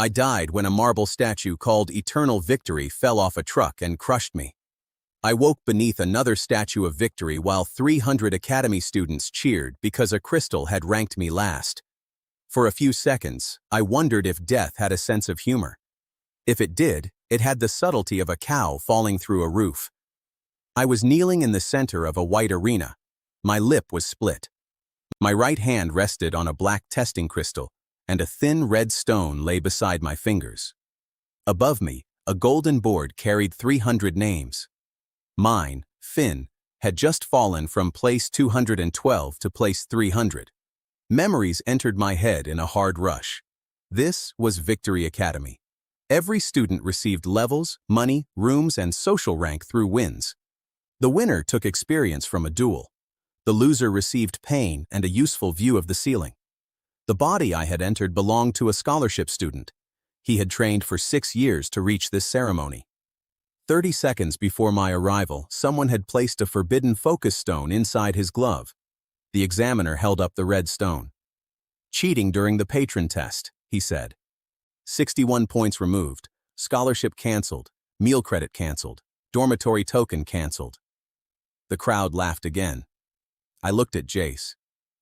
I died when a marble statue called Eternal Victory fell off a truck and crushed me. I woke beneath another statue of victory while 300 Academy students cheered because a crystal had ranked me last. For a few seconds, I wondered if death had a sense of humor. If it did, it had the subtlety of a cow falling through a roof. I was kneeling in the center of a white arena. My lip was split. My right hand rested on a black testing crystal, and a thin red stone lay beside my fingers. Above me, a golden board carried 300 names. Mine, Finn, had just fallen from place 212 to place 300. Memories entered my head in a hard rush. This was Victory Academy. Every student received levels, money, rooms, and social rank through wins. The winner took experience from a duel. The loser received pain and a useful view of the ceiling. The body I had entered belonged to a scholarship student. He had trained for 6 years to reach this ceremony. 30 seconds before my arrival, someone had placed a forbidden focus stone inside his glove. The examiner held up the red stone. "Cheating during the patron test," he said. 61 points removed, scholarship canceled, meal credit canceled, dormitory token canceled. The crowd laughed again. I looked at Jace.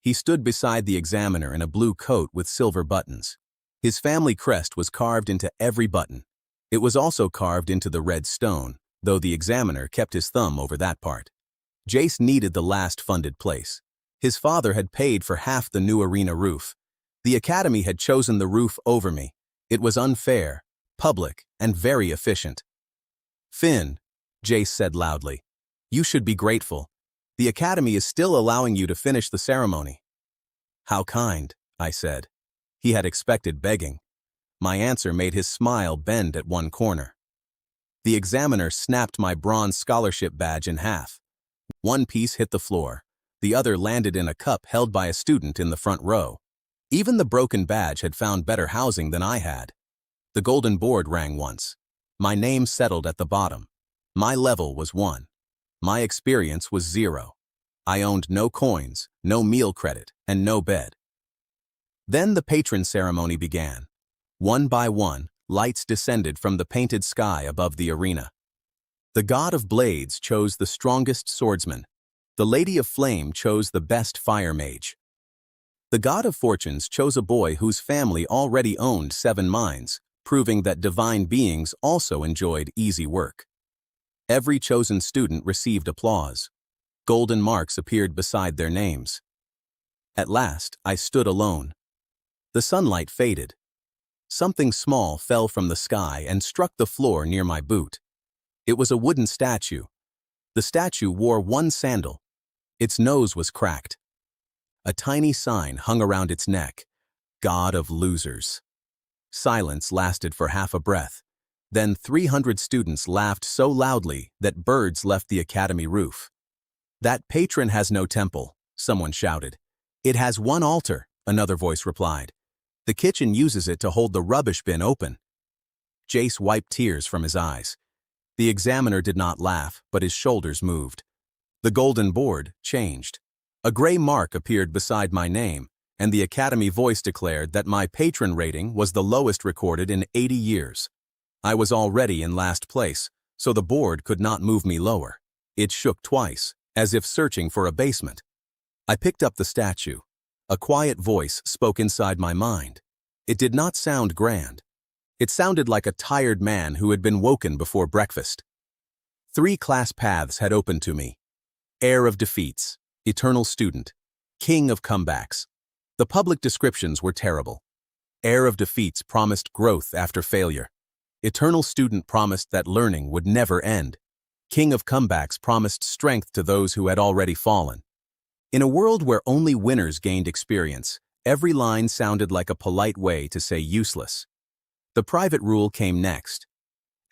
He stood beside the examiner in a blue coat with silver buttons. His family crest was carved into every button. It was also carved into the red stone, though the examiner kept his thumb over that part. Jace needed the last funded place. His father had paid for half the new arena roof. The academy had chosen the roof over me. It was unfair, public, and very efficient. "Finn," Jace said loudly, "you should be grateful. The academy is still allowing you to finish the ceremony." "How kind," I said. He had expected begging. My answer made his smile bend at one corner. The examiner snapped my bronze scholarship badge in half. One piece hit the floor. The other landed in a cup held by a student in the front row. Even the broken badge had found better housing than I had. The golden board rang once. My name settled at the bottom. My level was 1. My experience was 0. I owned no coins, no meal credit, and no bed. Then the patron ceremony began. One by one, lights descended from the painted sky above the arena. The god of blades chose the strongest swordsman. The lady of flame chose the best fire mage. The god of fortunes chose a boy whose family already owned 7 mines, proving that divine beings also enjoyed easy work. Every chosen student received applause. Golden marks appeared beside their names. At last, I stood alone. The sunlight faded. Something small fell from the sky and struck the floor near my boot. It was a wooden statue. The statue wore one sandal. Its nose was cracked. A tiny sign hung around its neck, "God of Losers." Silence lasted for half a breath. Then 300 students laughed so loudly that birds left the academy roof. "That patron has no temple," someone shouted. "It has one altar," another voice replied. "The kitchen uses it to hold the rubbish bin open." Jace wiped tears from his eyes. The examiner did not laugh, but his shoulders moved. The golden board changed. A gray mark appeared beside my name, and the academy voice declared that my patron rating was the lowest recorded in 80 years. I was already in last place, so the board could not move me lower. It shook twice, as if searching for a basement. I picked up the statue. A quiet voice spoke inside my mind. It did not sound grand. It sounded like a tired man who had been woken before breakfast. 3 class paths had opened to me. Heir of defeats, eternal student, king of comebacks. The public descriptions were terrible. Heir of defeats promised growth after failure. Eternal student promised that learning would never end. King of comebacks promised strength to those who had already fallen. In a world where only winners gained experience, every line sounded like a polite way to say useless. The private rule came next.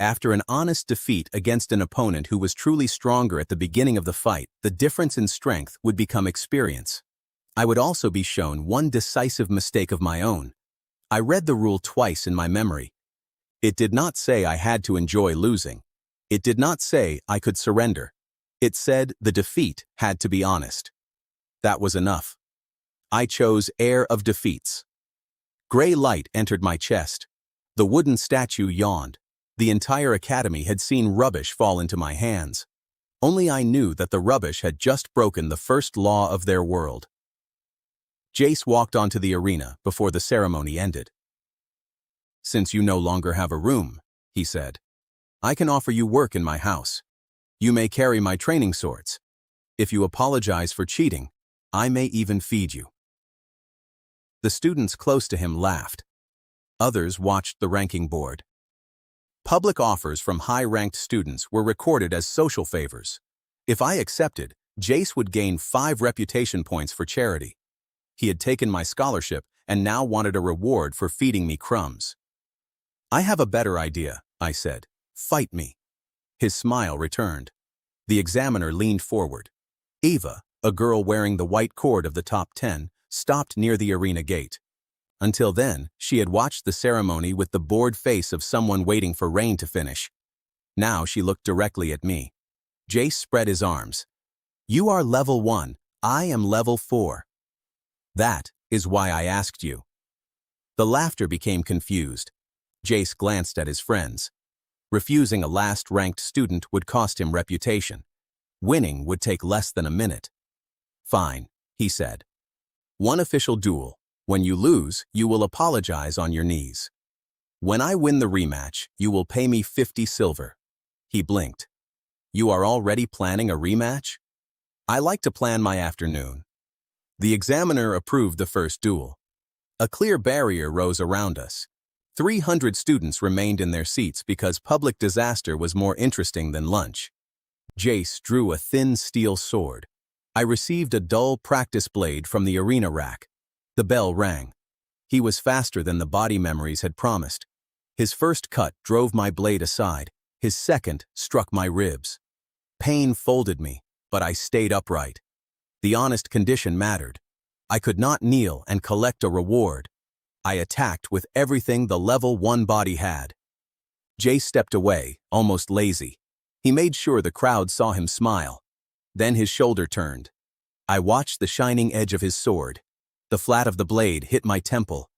After an honest defeat against an opponent who was truly stronger at the beginning of the fight, the difference in strength would become experience. I would also be shown one decisive mistake of my own. I read the rule twice in my memory. It did not say I had to enjoy losing. It did not say I could surrender. It said the defeat had to be honest. That was enough. I chose Heir of Defeats. Gray light entered my chest. The wooden statue yawned. The entire academy had seen rubbish fall into my hands. Only I knew that the rubbish had just broken the first law of their world. Jace walked onto the arena before the ceremony ended. "Since you no longer have a room," he said, "I can offer you work in my house. You may carry my training swords. If you apologize for cheating, I may even feed you." The students close to him laughed. Others watched the ranking board. Public offers from high-ranked students were recorded as social favors. If I accepted, Jace would gain 5 reputation points for charity. He had taken my scholarship and now wanted a reward for feeding me crumbs. "I have a better idea," I said. "Fight me." His smile returned. The examiner leaned forward. Eva, a girl wearing the white cord of the top 10, stopped near the arena gate. Until then, she had watched the ceremony with the bored face of someone waiting for rain to finish. Now she looked directly at me. Jace spread his arms. "You are level 1, I am level 4. That is why I asked you." The laughter became confused. Jace glanced at his friends. Refusing a last-ranked student would cost him reputation. Winning would take less than a minute. "Fine," he said. "One official duel. When you lose, you will apologize on your knees. When I win the rematch, you will pay me 50 silver. He blinked. "You are already planning a rematch?" "I like to plan my afternoon." The examiner approved the first duel. A clear barrier rose around us. 300 students remained in their seats because public disaster was more interesting than lunch. Jace drew a thin steel sword. I received a dull practice blade from the arena rack. The bell rang. He was faster than the body memories had promised. His first cut drove my blade aside. His second struck my ribs. Pain folded me, but I stayed upright. The honest condition mattered. I could not kneel and collect a reward. I attacked with everything the level 1 body had. Jace stepped away, almost lazy. He made sure the crowd saw him smile. Then his shoulder turned. I watched the shining edge of his sword. The flat of the blade hit my temple.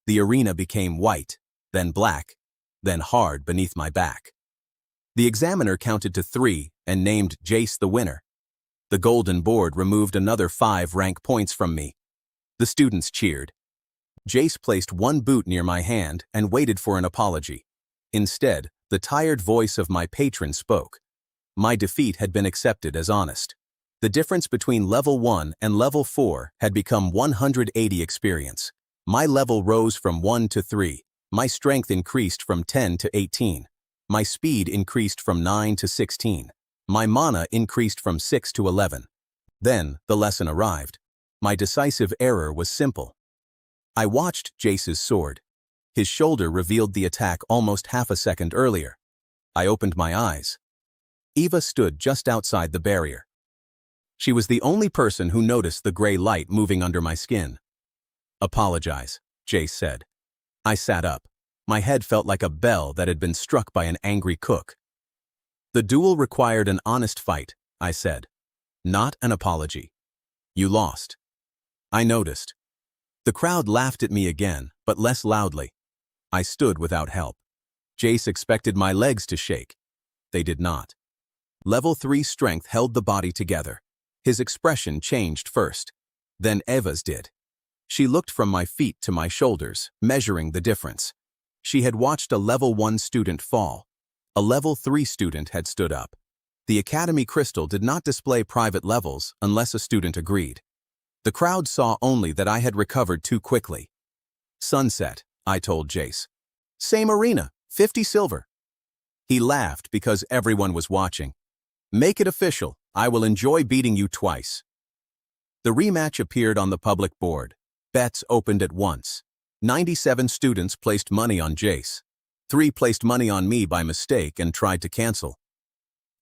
The arena became white, then black, then hard beneath my back. The examiner counted to 3 and named Jace the winner. The golden board removed another 5 rank points from me. The students cheered. Jace placed one boot near my hand and waited for an apology. Instead, the tired voice of my patron spoke. My defeat had been accepted as honest. The difference between level 1 and level 4 had become 180 experience. My level rose from 1 to 3. My strength increased from 10 to 18. My speed increased from 9 to 16. My mana increased from 6 to 11. Then, the lesson arrived. My decisive error was simple. I watched Jace's sword. His shoulder revealed the attack almost half a second earlier. I opened my eyes. Eva stood just outside the barrier. She was the only person who noticed the gray light moving under my skin. "Apologize," Jace said. I sat up. My head felt like a bell that had been struck by an angry cook. "The duel required an honest fight," I said. "Not an apology. You lost." I noticed. The crowd laughed at me again, but less loudly. I stood without help. Jace expected my legs to shake. They did not. Level 3 strength held the body together. His expression changed first. Then Eva's did. She looked from my feet to my shoulders, measuring the difference. She had watched a level 1 student fall. A level 3 student had stood up. The Academy Crystal did not display private levels unless a student agreed. The crowd saw only that I had recovered too quickly. "Sunset," I told Jace. "Same arena, 50 silver." He laughed because everyone was watching. "Make it official. I will enjoy beating you twice." The rematch appeared on the public board. Bets opened at once. 97 students placed money on Jace. 3 placed money on me by mistake and tried to cancel.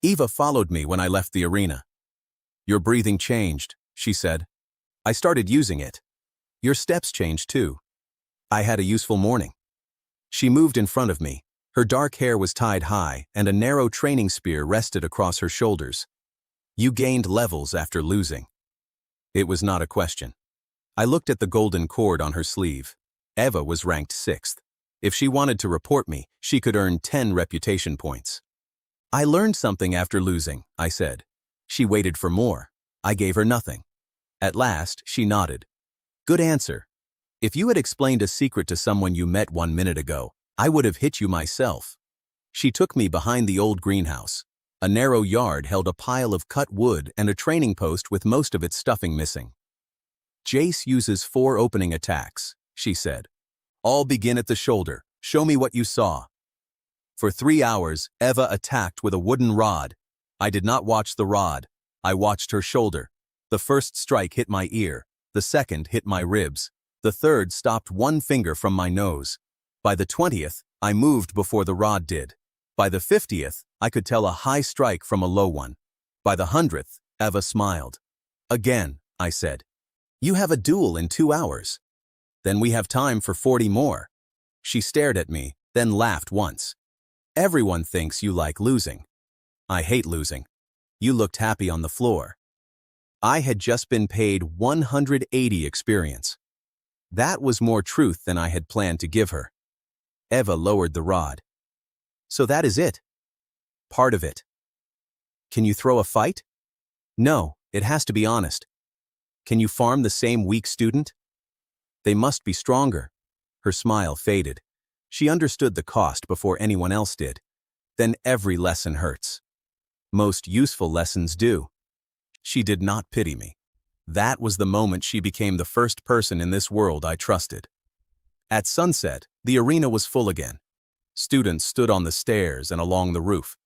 Eva followed me when I left the arena. "Your breathing changed," she said. "I started using it. Your steps changed too." I had a useful morning. She moved in front of me. Her dark hair was tied high, and a narrow training spear rested across her shoulders. "You gained levels after losing." It was not a question. I looked at the golden cord on her sleeve. Eva was ranked 6th. If she wanted to report me, she could earn 10 reputation points. I learned something after losing, I said. She waited for more. I gave her nothing. At last, she nodded. Good answer. If you had explained a secret to someone you met 1 minute ago, I would have hit you myself. She took me behind the old greenhouse. A narrow yard held a pile of cut wood and a training post with most of its stuffing missing. Jace uses 4 opening attacks, she said. All begin at the shoulder. Show me what you saw. For 3 hours, Eva attacked with a wooden rod. I did not watch the rod. I watched her shoulder. The first strike hit my ear. The second hit my ribs. The third stopped 1 finger from my nose. By the 20th, I moved before the rod did. By the 50th, I could tell a high strike from a low one. By the 100th, Eva smiled. Again, I said. You have a duel in 2 hours. Then we have time for 40 more. She stared at me, then laughed once. Everyone thinks you like losing. I hate losing. You looked happy on the floor. I had just been paid 180 experience. That was more truth than I had planned to give her. Eva lowered the rod. So that is it? Part of it. Can you throw a fight? No, it has to be honest. Can you farm the same weak student? They must be stronger. Her smile faded. She understood the cost before anyone else did. Then every lesson hurts. Most useful lessons do. She did not pity me. That was the moment she became the first person in this world I trusted. At sunset, the arena was full again. Students stood on the stairs and along the roof.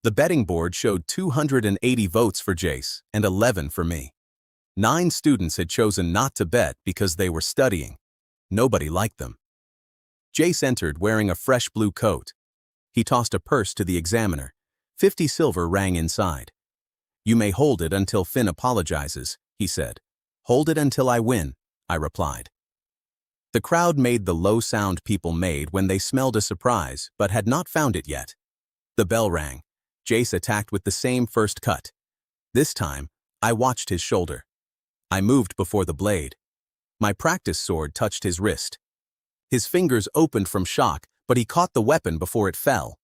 The betting board showed 280 votes for Jace and 11 for me. 9 students had chosen not to bet because they were studying. Nobody liked them. Jace entered wearing a fresh blue coat. He tossed a purse to the examiner. 50 silver rang inside. You may hold it until Finn apologizes, he said. Hold it until I win, I replied. The crowd made the low sound people made when they smelled a surprise but had not found it yet. The bell rang. Jace attacked with the same first cut. This time, I watched his shoulder. I moved before the blade. My practice sword touched his wrist. His fingers opened from shock, but he caught the weapon before it fell.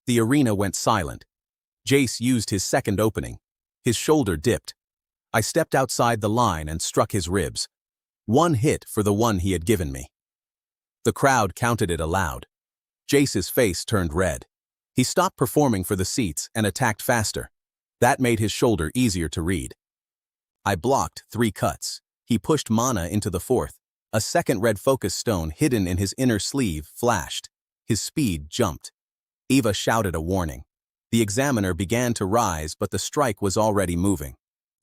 The arena went silent. Jace used his second opening. His shoulder dipped. I stepped outside the line and struck his ribs. 1 hit for the one he had given me. The crowd counted it aloud. Jace's face turned red. He stopped performing for the seats and attacked faster. That made his shoulder easier to read. I blocked 3 cuts. He pushed mana into the 4th. A second red focus stone hidden in his inner sleeve flashed. His speed jumped. Eva shouted a warning. The examiner began to rise, but the strike was already moving.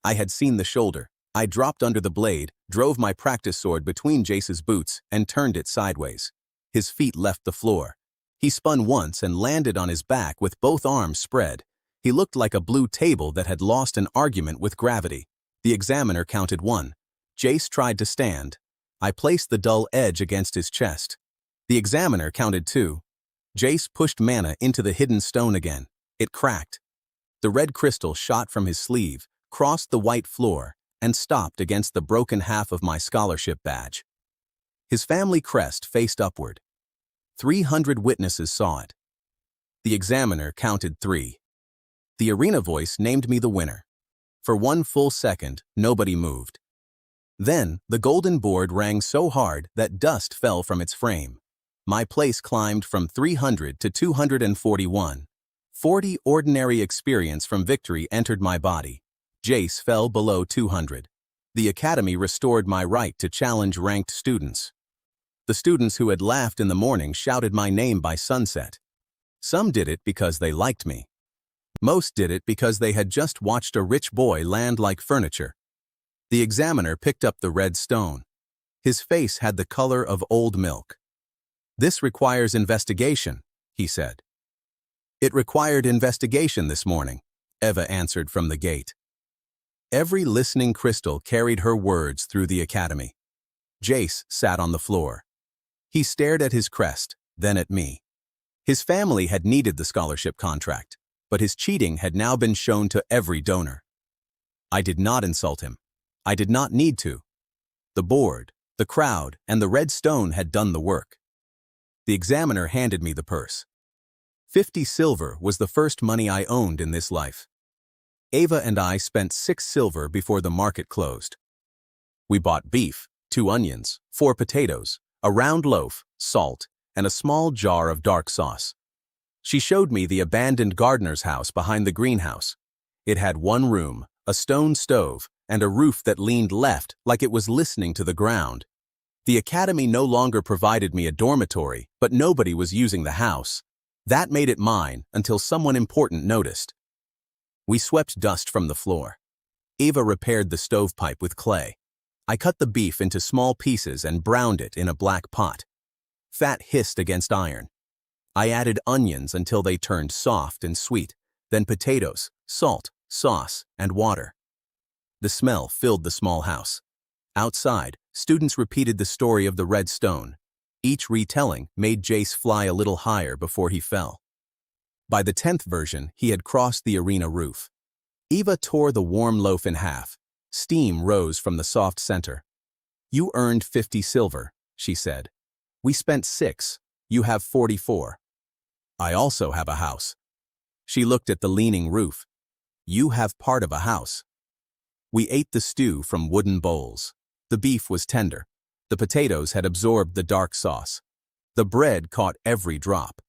I had seen the shoulder. I dropped under the blade, drove my practice sword between Jace's boots, and turned it sideways. His feet left the floor. He spun once and landed on his back with both arms spread. He looked like a blue table that had lost an argument with gravity. The examiner counted 1. Jace tried to stand. I placed the dull edge against his chest. The examiner counted 2. Jace pushed mana into the hidden stone again. It cracked. The red crystal shot from his sleeve, crossed the white floor, and stopped against the broken half of my scholarship badge. His family crest faced upward. 300 witnesses saw it. The examiner counted 3. The arena voice named me the winner. For 1 full second, nobody moved. Then, the golden board rang so hard that dust fell from its frame. My place climbed from 300 to 241. 40 ordinary experience from victory entered my body. Jace fell below 200. The academy restored my right to challenge ranked students. The students who had laughed in the morning shouted my name by sunset. Some did it because they liked me. Most did it because they had just watched a rich boy land like furniture. The examiner picked up the red stone. His face had the color of old milk. This requires investigation, he said. It required investigation this morning, Eva answered from the gate. Every listening crystal carried her words through the academy. Jace sat on the floor. He stared at his crest, then at me. His family had needed the scholarship contract, but his cheating had now been shown to every donor. I did not insult him. I did not need to. The board, the crowd, and the red stone had done the work. The examiner handed me the purse. 50 silver was the first money I owned in this life. Ava and I spent 6 silver before the market closed. We bought beef, 2 onions, 4 potatoes, a round loaf, salt, and a small jar of dark sauce. She showed me the abandoned gardener's house behind the greenhouse. It had 1 room, a stone stove, and a roof that leaned left like it was listening to the ground. The academy no longer provided me a dormitory, but nobody was using the house. That made it mine until someone important noticed. We swept dust from the floor. Ava repaired the stovepipe with clay. I cut the beef into small pieces and browned it in a black pot. Fat hissed against iron. I added onions until they turned soft and sweet, then potatoes, salt, sauce, and water. The smell filled the small house. Outside, students repeated the story of the red stone. Each retelling made Jace fly a little higher before he fell. By the 10th version, he had crossed the arena roof. Eva tore the warm loaf in half. Steam rose from the soft center. "You earned 50 silver," she said. "We spent 6. You have 44. I also have a house." She looked at the leaning roof. "You have part of a house." We ate the stew from wooden bowls. The beef was tender. The potatoes had absorbed the dark sauce. The bread caught every drop.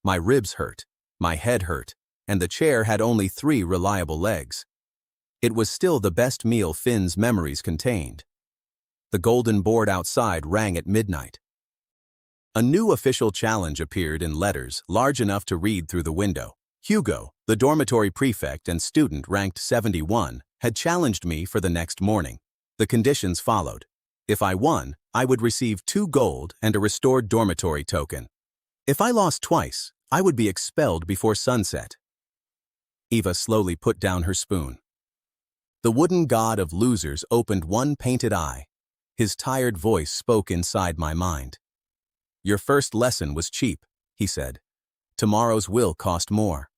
My ribs hurt. My head hurt, and the chair had only 3 reliable legs. It was still the best meal Finn's memories contained. The golden board outside rang at midnight. A new official challenge appeared in letters large enough to read through the window. Hugo, the dormitory prefect and student ranked 71, had challenged me for the next morning. The conditions followed. If I won, I would receive 2 gold and a restored dormitory token. If I lost twice, I would be expelled before sunset. Eva slowly put down her spoon. The wooden god of losers opened one painted eye. His tired voice spoke inside my mind. "Your first lesson was cheap," he said. "Tomorrow's will cost more."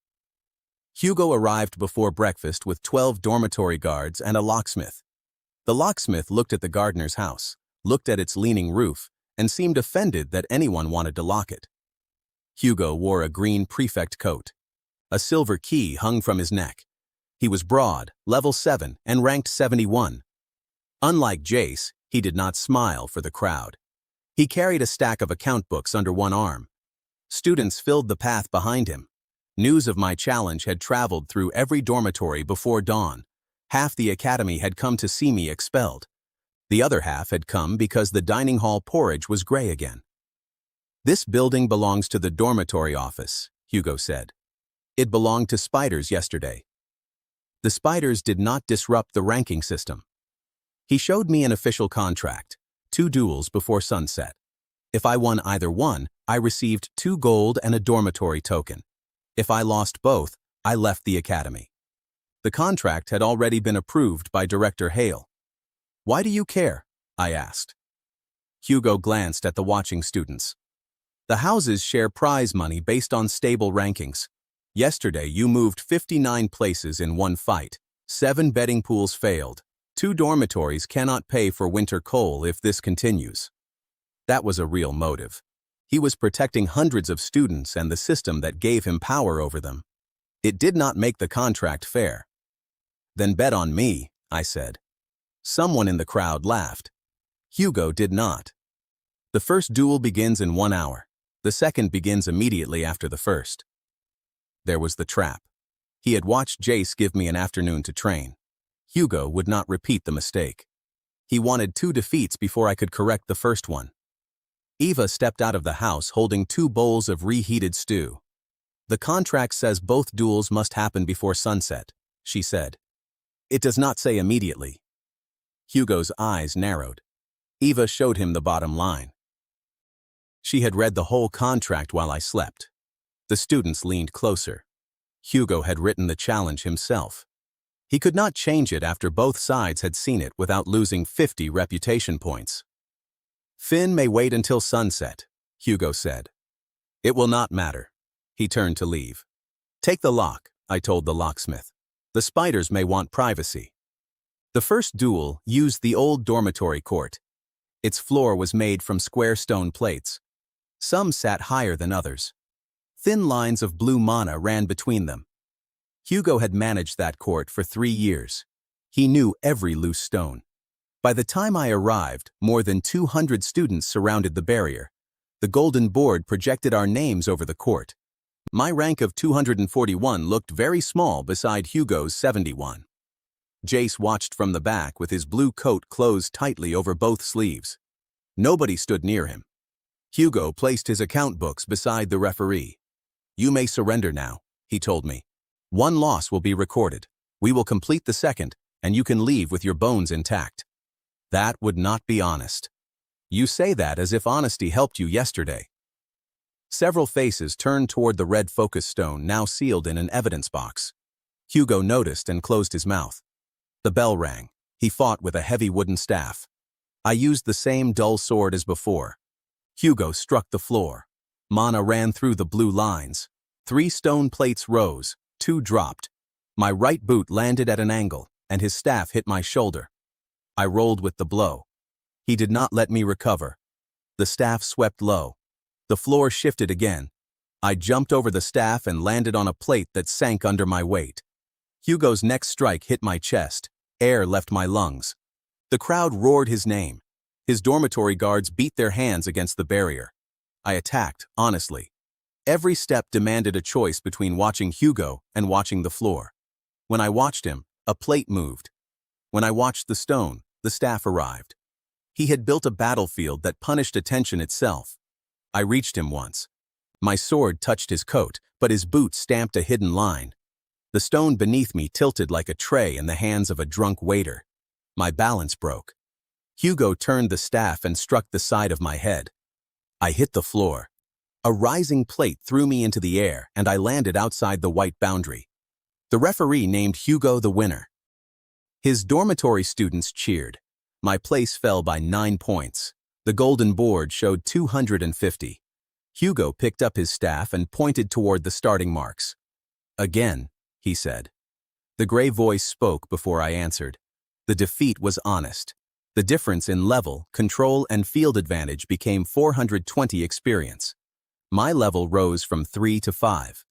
Hugo arrived before breakfast with 12 dormitory guards and a locksmith. The locksmith looked at the gardener's house, looked at its leaning roof, and seemed offended that anyone wanted to lock it. Hugo wore a green prefect coat. A silver key hung from his neck. He was broad, level 7, and ranked 71. Unlike Jace, he did not smile for the crowd. He carried a stack of account books under one arm. Students filled the path behind him. News of my challenge had traveled through every dormitory before dawn. Half the academy had come to see me expelled. The other half had come because the dining hall porridge was gray again. "This building belongs to the dormitory office," Hugo said. "It belonged to Spiders yesterday. The Spiders did not disrupt the ranking system." He showed me an official contract, 2 duels before sunset. If I won either one, I received 2 gold and a dormitory token. If I lost both, I left the academy. The contract had already been approved by Director Hale. "Why do you care?" I asked. Hugo glanced at the watching students. "The houses share prize money based on stable rankings. Yesterday you moved 59 places in one fight. 7 betting pools failed. 2 dormitories cannot pay for winter coal if this continues." That was a real motive. He was protecting hundreds of students and the system that gave him power over them. It did not make the contract fair. "Then bet on me," I said. Someone in the crowd laughed. Hugo did not. "The first duel begins in 1 hour. The second begins immediately after the first." There was the trap. He had watched Jace give me an afternoon to train. Hugo would not repeat the mistake. He wanted 2 defeats before I could correct the first one. Eva stepped out of the house holding 2 bowls of reheated stew. "The contract says both duels must happen before sunset," she said. "It does not say immediately." Hugo's eyes narrowed. Eva showed him the bottom line. She had read the whole contract while I slept. The students leaned closer. Hugo had written the challenge himself. He could not change it after both sides had seen it without losing 50 reputation points. "Finn may wait until sunset," Hugo said. "It will not matter." He turned to leave. "Take the lock," I told the locksmith. "The Spiders may want privacy." The first duel used the old dormitory court. Its floor was made from square stone plates. Some sat higher than others. Thin lines of blue mana ran between them. Hugo had managed that court for 3 years. He knew every loose stone. By the time I arrived, more than 200 students surrounded the barrier. The golden board projected our names over the court. My rank of 241 looked very small beside Hugo's 71. Jace watched from the back with his blue coat closed tightly over both sleeves. Nobody stood near him. Hugo placed his account books beside the referee. "You may surrender now," he told me. "One loss will be recorded. We will complete the second, and you can leave with your bones intact." That would not be honest. You say that as if honesty helped you yesterday. Several faces turned toward the red focus stone now sealed in an evidence box. Hugo noticed and closed his mouth. The bell rang. He fought with a heavy wooden staff. I used the same dull sword as before. Hugo struck the floor. Mana ran through the blue lines. 3 stone plates rose, 2 dropped. My right boot landed at an angle, and his staff hit my shoulder. I rolled with the blow. He did not let me recover. The staff swept low. The floor shifted again. I jumped over the staff and landed on a plate that sank under my weight. Hugo's next strike hit my chest. Air left my lungs. The crowd roared his name. His dormitory guards beat their hands against the barrier. I attacked, honestly. Every step demanded a choice between watching Hugo and watching the floor. When I watched him, a plate moved. When I watched the stone, the staff arrived. He had built a battlefield that punished attention itself. I reached him once. My sword touched his coat, but his boot stamped a hidden line. The stone beneath me tilted like a tray in the hands of a drunk waiter. My balance broke. Hugo turned the staff and struck the side of my head. I hit the floor. A rising plate threw me into the air, and I landed outside the white boundary. The referee named Hugo the winner. His dormitory students cheered. My place fell by 9 points. The golden board showed 250. Hugo picked up his staff and pointed toward the starting marks. "Again," he said. The gray voice spoke before I answered. The defeat was honest. The difference in level, control, and field advantage became 420 experience. My level rose from 3 to 5.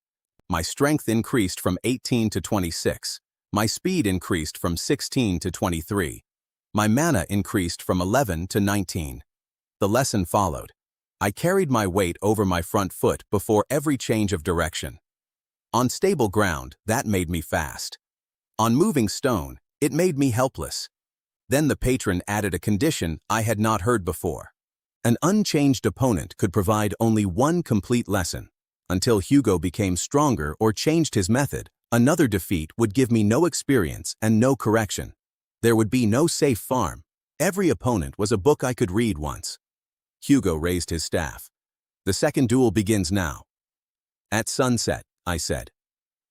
My strength increased from 18 to 26. My speed increased from 16 to 23. My mana increased from 11 to 19. The lesson followed. I carried my weight over my front foot before every change of direction. On stable ground, that made me fast. On moving stone, it made me helpless. Then the patron added a condition I had not heard before. An unchanged opponent could provide only one complete lesson. Until Hugo became stronger or changed his method, another defeat would give me no experience and no correction. There would be no safe farm. Every opponent was a book I could read once. Hugo raised his staff. "The second duel begins now." "At sunset," I said.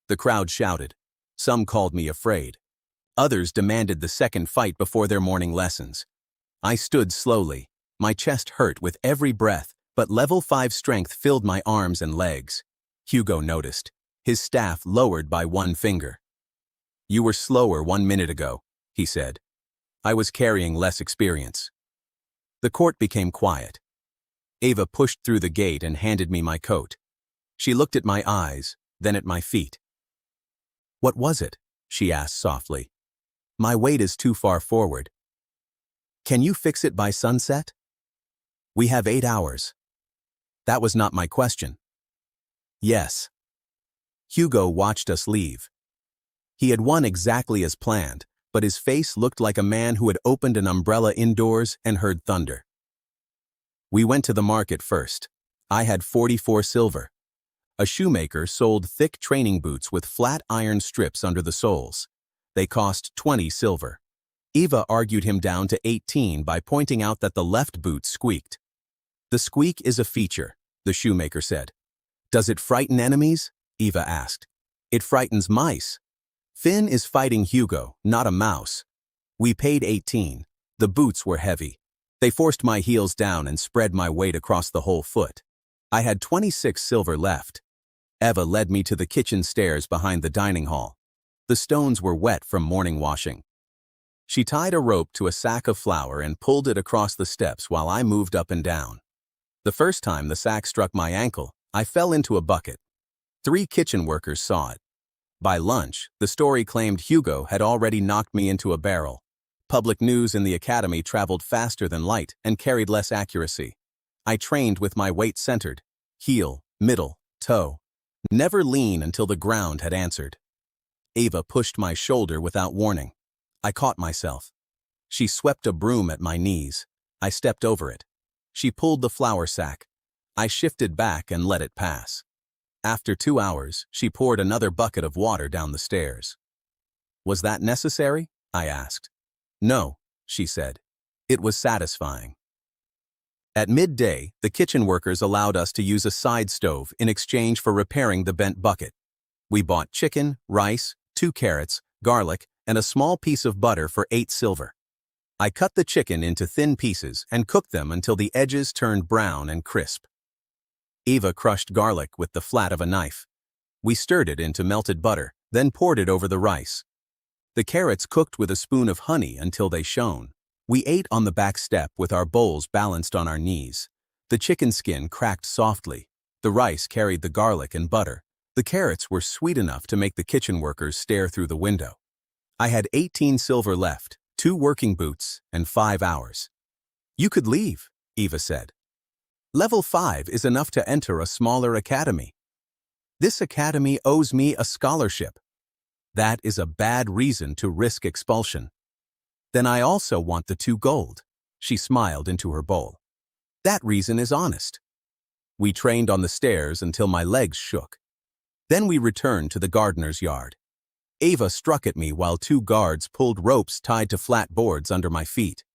The crowd shouted. Some called me afraid. Others demanded the second fight before their morning lessons. I stood slowly. My chest hurt with every breath, but level 5 strength filled my arms and legs. Hugo noticed. His staff lowered by 1 finger. "You were slower 1 minute ago," he said. I was carrying less experience. The court became quiet. Ava pushed through the gate and handed me my coat. She looked at my eyes, then at my feet. "What was it?" she asked softly. "My weight is too far forward." "Can you fix it by sunset?" "We have 8 hours." That was not my question. "Yes." Hugo watched us leave. He had won exactly as planned, but his face looked like a man who had opened an umbrella indoors and heard thunder. We went to the market first. I had 44 silver. A shoemaker sold thick training boots with flat iron strips under the soles. They cost 20 silver. Eva argued him down to 18 by pointing out that the left boot squeaked. "The squeak is a feature," the shoemaker said. "Does it frighten enemies?" Eva asked. "It frightens mice." Finn is fighting Hugo, not a mouse. We paid 18. The boots were heavy. They forced my heels down and spread my weight across the whole foot. I had 26 silver left. Eva led me to the kitchen stairs behind the dining hall. The stones were wet from morning washing. She tied a rope to a sack of flour and pulled it across the steps while I moved up and down. The first time the sack struck my ankle, I fell into a bucket. 3 kitchen workers saw it. By lunch, the story claimed Hugo had already knocked me into a barrel. Public news in the academy traveled faster than light and carried less accuracy. I trained with my weight centered, heel, middle, toe. Never lean until the ground had answered. Ava pushed my shoulder without warning. I caught myself. She swept a broom at my knees. I stepped over it. She pulled the flour sack. I shifted back and let it pass. After 2 hours, she poured another bucket of water down the stairs. "Was that necessary?" I asked. "No," she said. "It was satisfying." At midday, the kitchen workers allowed us to use a side stove in exchange for repairing the bent bucket. We bought chicken, rice, 2 carrots, garlic, and a small piece of butter for 8 silver. I cut the chicken into thin pieces and cooked them until the edges turned brown and crisp. Eva crushed garlic with the flat of a knife. We stirred it into melted butter, then poured it over the rice. The carrots cooked with a spoon of honey until they shone. We ate on the back step with our bowls balanced on our knees. The chicken skin cracked softly. The rice carried the garlic and butter. The carrots were sweet enough to make the kitchen workers stare through the window. I had 18 silver left, 2 working boots, and 5 hours. "You could leave," Eva said. "Level 5 is enough to enter a smaller academy. This academy owes me a scholarship. That is a bad reason to risk expulsion." "Then I also want the 2 gold." She smiled into her bowl. "That reason is honest." We trained on the stairs until my legs shook. Then we returned to the gardener's yard. Ava struck at me while 2 guards pulled ropes tied to flat boards under my feet.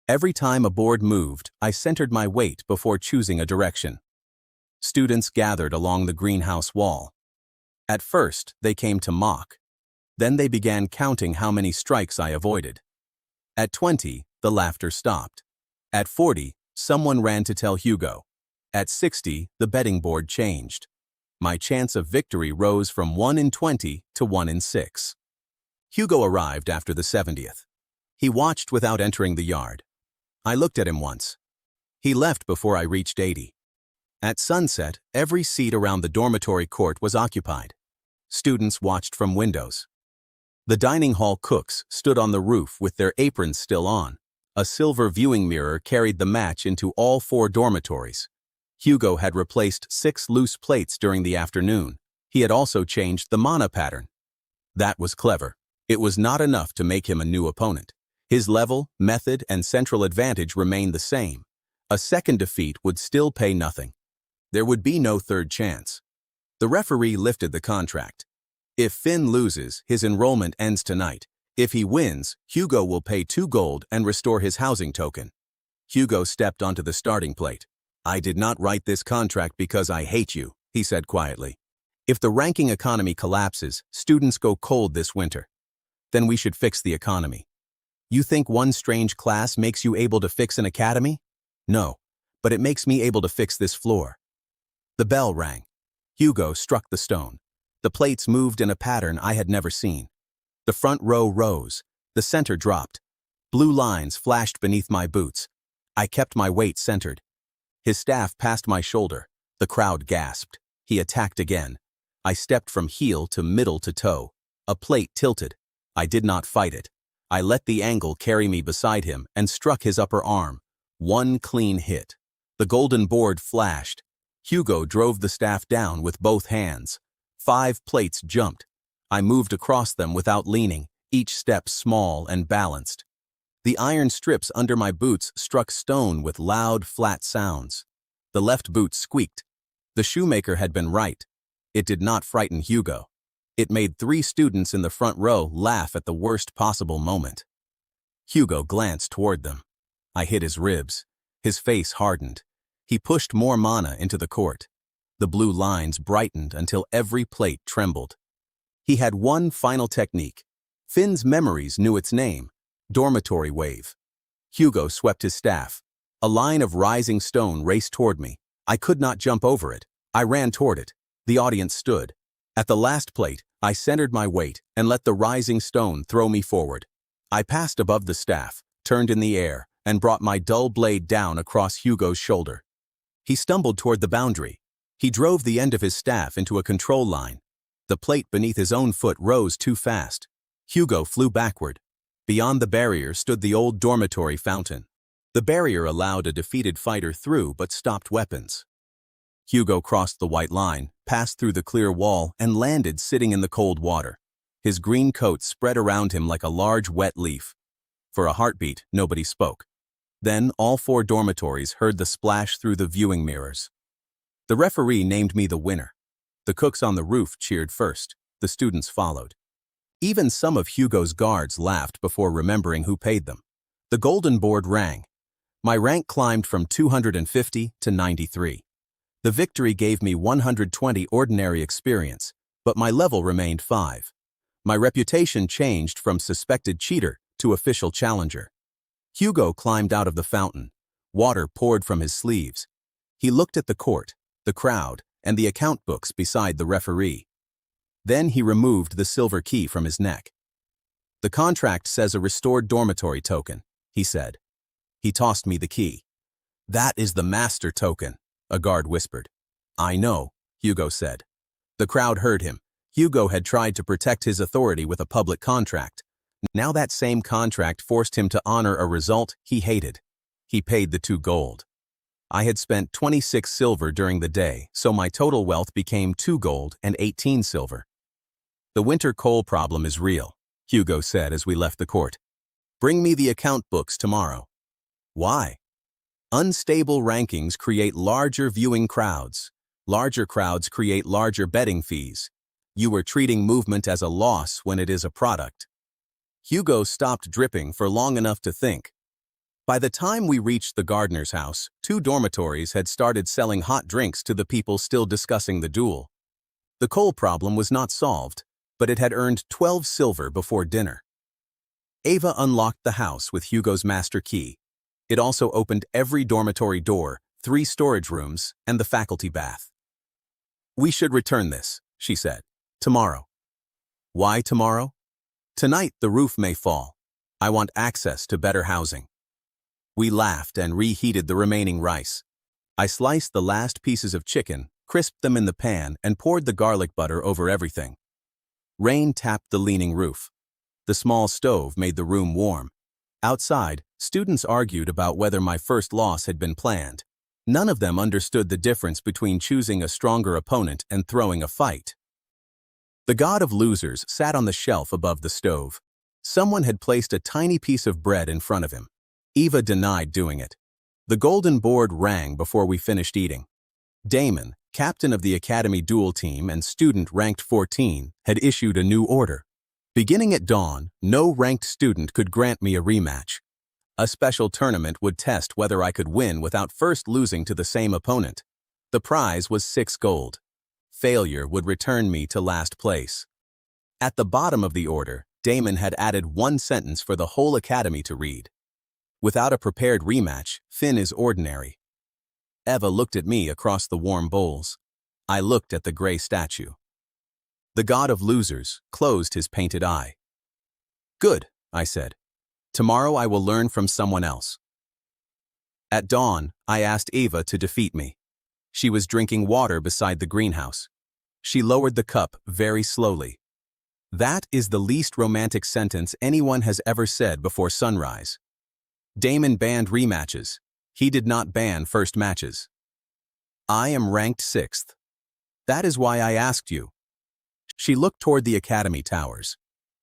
Every time a board moved, I centered my weight before choosing a direction. Students gathered along the greenhouse wall. At first, they came to mock. Then they began counting how many strikes I avoided. At 20, the laughter stopped. At 40, someone ran to tell Hugo. At 60, the betting board changed. My chance of victory rose from 1 in 20 to 1 in 6. Hugo arrived after the 70th. He watched without entering the yard. I looked at him once. He left before I reached 80. At sunset, every seat around the dormitory court was occupied. Students watched from windows. The dining hall cooks stood on the roof with their aprons still on. A silver viewing mirror carried the match into all 4 dormitories. Hugo had replaced 6 loose plates during the afternoon. He had also changed the mana pattern. That was clever. It was not enough to make him a new opponent. His level, method, and central advantage remained the same. A second defeat would still pay nothing. There would be no third chance. The referee lifted the contract. If Finn loses, his enrollment ends tonight. If he wins, Hugo will pay 2 gold and restore his housing token. Hugo stepped onto the starting plate. "I did not write this contract because I hate you," he said quietly. "If the ranking economy collapses, students go cold this winter. Then we should fix the economy. You think one strange class makes you able to fix an academy? No, but it makes me able to fix this floor." The bell rang. Hugo struck the stone. The plates moved in a pattern I had never seen. The front row rose. The center dropped. Blue lines flashed beneath my boots. I kept my weight centered. His staff passed my shoulder. The crowd gasped. He attacked again. I stepped from heel to middle to toe. A plate tilted. I did not fight it. I let the angle carry me beside him and struck his upper arm. 1 clean hit. The golden board flashed. Hugo drove the staff down with both hands. 5 plates jumped. I moved across them without leaning, each step small and balanced. The iron strips under my boots struck stone with loud, flat sounds. The left boot squeaked. The shoemaker had been right. It did not frighten Hugo. It made 3 students in the front row laugh at the worst possible moment. Hugo glanced toward them. I hit his ribs. His face hardened. He pushed more mana into the court. The blue lines brightened until every plate trembled. He had one final technique. Finn's memories knew its name: dormitory wave. Hugo swept his staff. A line of rising stone raced toward me. I could not jump over it. I ran toward it. The audience stood. At the last plate, I centered my weight and let the rising stone throw me forward. I passed above the staff, turned in the air, and brought my dull blade down across Hugo's shoulder. He stumbled toward the boundary. He drove the end of his staff into a control line. The plate beneath his own foot rose too fast. Hugo flew backward. Beyond the barrier stood the old dormitory fountain. The barrier allowed a defeated fighter through but stopped weapons. Hugo crossed the white line, passed through the clear wall, and landed sitting in the cold water. His green coat spread around him like a large wet leaf. For a heartbeat, nobody spoke. Then all 4 dormitories heard the splash through the viewing mirrors. The referee named me the winner. The cooks on the roof cheered first. The students followed. Even some of Hugo's guards laughed before remembering who paid them. The golden board rang. My rank climbed from 250 to 93. The victory gave me 120 ordinary experience, but my level remained 5. My reputation changed from suspected cheater to official challenger. Hugo climbed out of the fountain. Water poured from his sleeves. He looked at the court, the crowd, and the account books beside the referee. Then he removed the silver key from his neck. "The contract says a restored dormitory token," he said. He tossed me the key. "That is the master token," a guard whispered. "I know," Hugo said. The crowd heard him. Hugo had tried to protect his authority with a public contract. Now that same contract forced him to honor a result he hated. He paid the 2 gold. I had spent 26 silver during the day, so my total wealth became 2 gold and 18 silver. "The winter coal problem is real," Hugo said as we left the court. "Bring me the account books tomorrow." "Why?" "Unstable rankings create larger viewing crowds. Larger crowds create larger betting fees. You are treating movement as a loss when it is a product." Hugo stopped dripping for long enough to think. By the time we reached the gardener's house, 2 dormitories had started selling hot drinks to the people still discussing the duel. The coal problem was not solved, but it had earned 12 silver before dinner. Ava unlocked the house with Hugo's master key. It also opened every dormitory door, 3 storage rooms, and the faculty bath. "We should return this," she said. "Tomorrow." "Why tomorrow?" "Tonight the roof may fall. I want access to better housing." We laughed and reheated the remaining rice. I sliced the last pieces of chicken, crisped them in the pan, and poured the garlic butter over everything. Rain tapped the leaning roof. The small stove made the room warm. Outside, students argued about whether my first loss had been planned. None of them understood the difference between choosing a stronger opponent and throwing a fight. The god of losers sat on the shelf above the stove. Someone had placed a tiny piece of bread in front of him. Eva denied doing it. The golden board rang before we finished eating. Damon, captain of the academy duel team and student ranked 14, had issued a new order. Beginning at dawn, no ranked student could grant me a rematch. A special tournament would test whether I could win without first losing to the same opponent. The prize was 6 gold. Failure would return me to last place. At the bottom of the order, Damon had added 1 sentence for the whole academy to read. "Without a prepared rematch, Finn is ordinary." Eva looked at me across the warm bowls. I looked at the gray statue. The god of losers closed his painted eye. "Good," I said. "Tomorrow I will learn from someone else." At dawn, I asked Eva to defeat me. She was drinking water beside the greenhouse. She lowered the cup very slowly. That is the least romantic sentence anyone has ever said before sunrise. Damon banned rematches. He did not ban first matches. "I am ranked 6th. That is why I asked you." She looked toward the academy towers.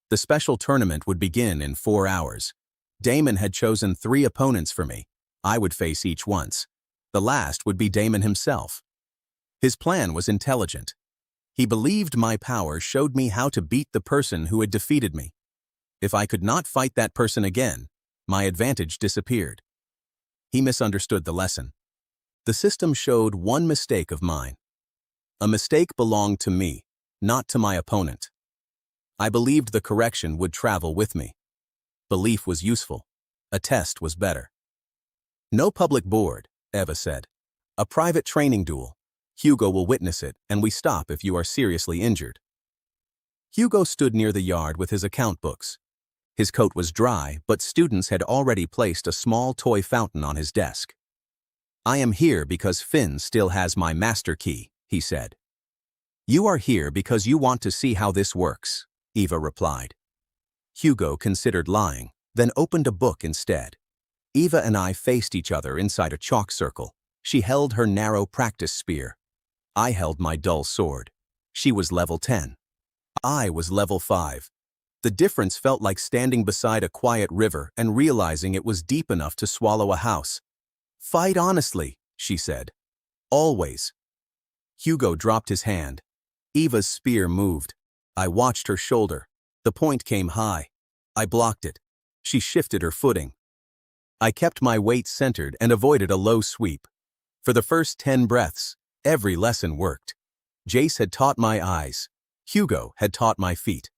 The special tournament would begin in 4 hours. Damon had chosen 3 opponents for me. I would face each once. The last would be Damon himself. His plan was intelligent. He believed my power showed me how to beat the person who had defeated me. If I could not fight that person again, my advantage disappeared. He misunderstood the lesson. The system showed one mistake of mine. A mistake belonged to me, not to my opponent. I believed the correction would travel with me. Belief was useful. A test was better. "No public board," Eva said. "A private training duel. Hugo will witness it, and we stop if you are seriously injured." Hugo stood near the yard with his account books. His coat was dry, but students had already placed a small toy fountain on his desk. I am here because Finn still has my master key, he said. You are here because you want to see how this works, Eva replied. Hugo considered lying, then opened a book instead. Eva and I faced each other inside a chalk circle. She held her narrow practice spear. I held my dull sword. She was level 10. I was level 5. The difference felt like standing beside a quiet river and realizing it was deep enough to swallow a house. Fight honestly, she said. Always. Hugo dropped his hand. Eva's spear moved. I watched her shoulder. The point came high. I blocked it. She shifted her footing. I kept my weight centered and avoided a low sweep. For the first 10 breaths, every lesson worked. Jace had taught my eyes. Hugo had taught my feet.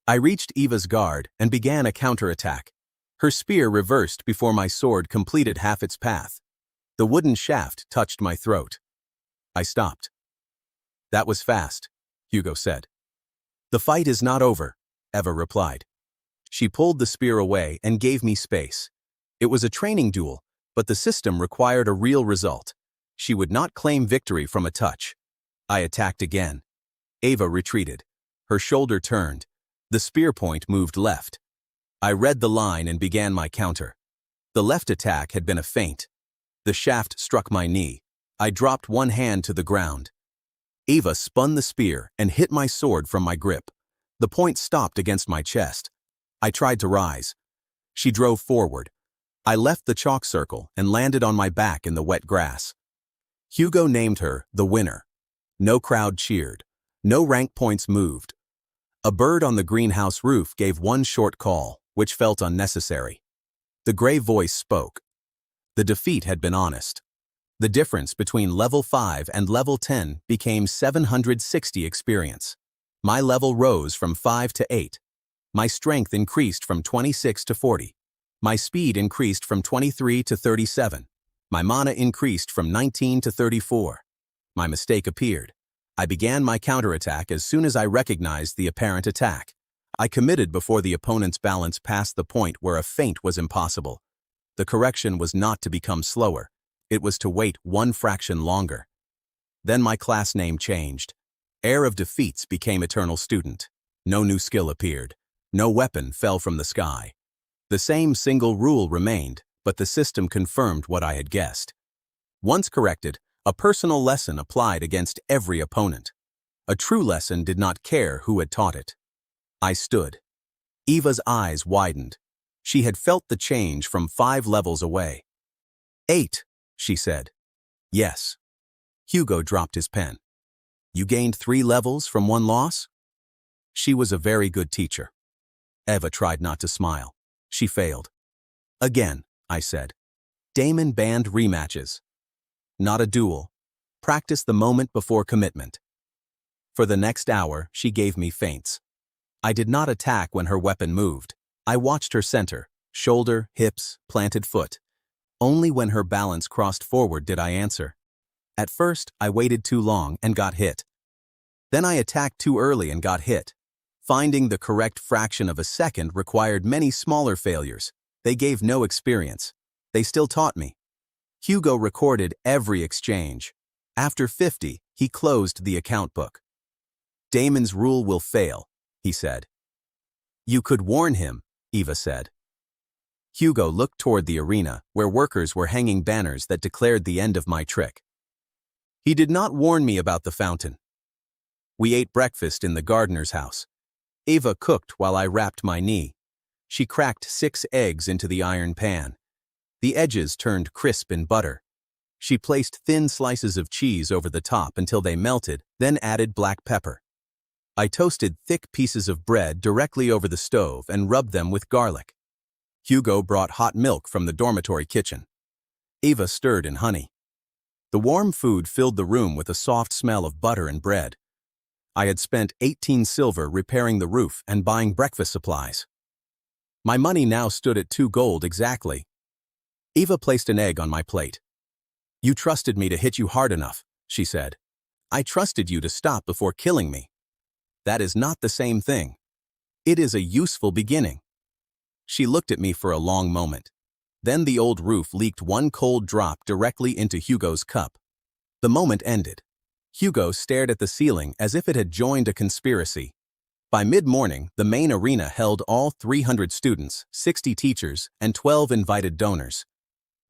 I reached Eva's guard and began a counterattack. Her spear reversed before my sword completed half its path. The wooden shaft touched my throat. I stopped. That was fast, Hugo said. The fight is not over, Eva replied. She pulled the spear away and gave me space. It was a training duel, but the system required a real result. She would not claim victory from a touch. I attacked again. Eva retreated. Her shoulder turned. The spear point moved left. I read the line and began my counter. The left attack had been a feint. The shaft struck my knee. I dropped one hand to the ground. Eva spun the spear and hit my sword from my grip. The point stopped against my chest. I tried to rise. She drove forward. I left the chalk circle and landed on my back in the wet grass. Hugo named her the winner. No crowd cheered. No rank points moved. A bird on the greenhouse roof gave one short call, which felt unnecessary. The gray voice spoke. The defeat had been honest. The difference between level 5 and level 10 became 760 experience. My level rose from 5 to 8. My strength increased from 26 to 40. My speed increased from 23 to 37. My mana increased from 19 to 34. My mistake appeared. I began my counterattack as soon as I recognized the apparent attack. I committed before the opponent's balance passed the point where a feint was impossible. The correction was not to become slower. It was to wait one fraction longer. Then my class name changed. Heir of Defeats became Eternal Student. No new skill appeared. No weapon fell from the sky. The same single rule remained, but the system confirmed what I had guessed. Once corrected, a personal lesson applied against every opponent. A true lesson did not care who had taught it. I stood. Eva's eyes widened. She had felt the change from 5 levels away. 8, she said. Yes. Hugo dropped his pen. You gained 3 levels from 1 loss? She was a very good teacher. Eva tried not to smile. She failed. Again, I said. Damon banned rematches. Not a duel. Practice the moment before commitment. For the next hour, she gave me feints. I did not attack when her weapon moved. I watched her center, shoulder, hips, planted foot. Only when her balance crossed forward did I answer. At first, I waited too long and got hit. Then I attacked too early and got hit. Finding the correct fraction of a second required many smaller failures. They gave no experience. They still taught me. Hugo recorded every exchange. After 50, he closed the account book. Damon's rule will fail, he said. You could warn him, Eva said. Hugo looked toward the arena, where workers were hanging banners that declared the end of my trick. He did not warn me about the fountain. We ate breakfast in the gardener's house. Eva cooked while I wrapped my knee. She cracked 6 eggs into the iron pan. The edges turned crisp in butter. She placed thin slices of cheese over the top until they melted, then added black pepper. I toasted thick pieces of bread directly over the stove and rubbed them with garlic. Hugo brought hot milk from the dormitory kitchen. Eva stirred in honey. The warm food filled the room with a soft smell of butter and bread. I had spent 18 silver repairing the roof and buying breakfast supplies. My money now stood at 2 gold exactly. Eva placed an egg on my plate. You trusted me to hit you hard enough, she said. I trusted you to stop before killing me. That is not the same thing. It is a useful beginning. She looked at me for a long moment. Then the old roof leaked one cold drop directly into Hugo's cup. The moment ended. Hugo stared at the ceiling as if it had joined a conspiracy. By mid-morning, the main arena held all 300 students, 60 teachers, and 12 invited donors.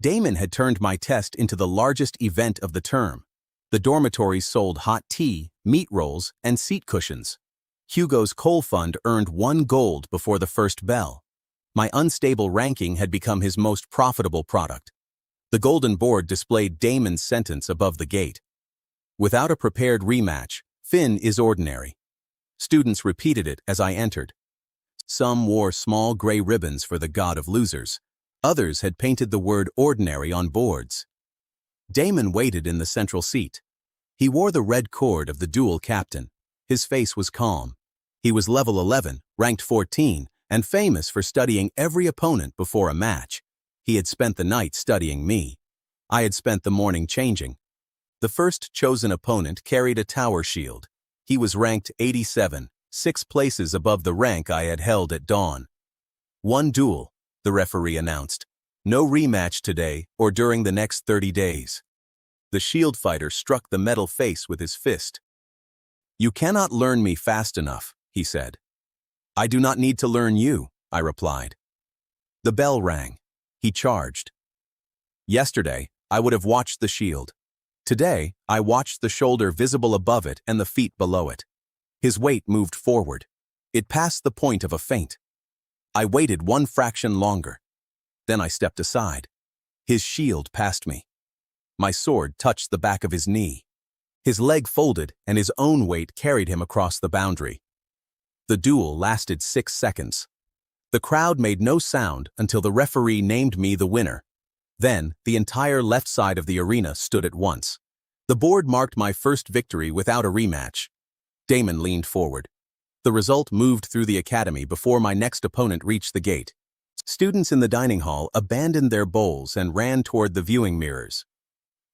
Damon had turned my test into the largest event of the term. The dormitories sold hot tea, meat rolls, and seat cushions. Hugo's coal fund earned 1 gold before the first bell. My unstable ranking had become his most profitable product. The golden board displayed Damon's sentence above the gate. Without a prepared rematch, Finn is ordinary. Students repeated it as I entered. Some wore small gray ribbons for the god of losers. Others had painted the word ordinary on boards. Damon waited in the central seat. He wore the red cord of the dual captain. His face was calm. He was level 11, ranked 14, and famous for studying every opponent before a match. He had spent the night studying me. I had spent the morning changing. The first chosen opponent carried a tower shield. He was ranked 87, 6 places above the rank I had held at dawn. 1 duel, the referee announced. No rematch today or during the next 30 days. The shield fighter struck the metal face with his fist. "You cannot learn me fast enough," he said. "I do not need to learn you," I replied. The bell rang. He charged. Yesterday, I would have watched the shield. Today, I watched the shoulder visible above it and the feet below it. His weight moved forward. It passed the point of a feint. I waited 1 fraction longer. Then I stepped aside. His shield passed me. My sword touched the back of his knee. His leg folded and his own weight carried him across the boundary. The duel lasted 6 seconds. The crowd made no sound until the referee named me the winner. Then, the entire left side of the arena stood at once. The board marked my first victory without a rematch. Damon leaned forward. The result moved through the academy before my next opponent reached the gate. Students in the dining hall abandoned their bowls and ran toward the viewing mirrors.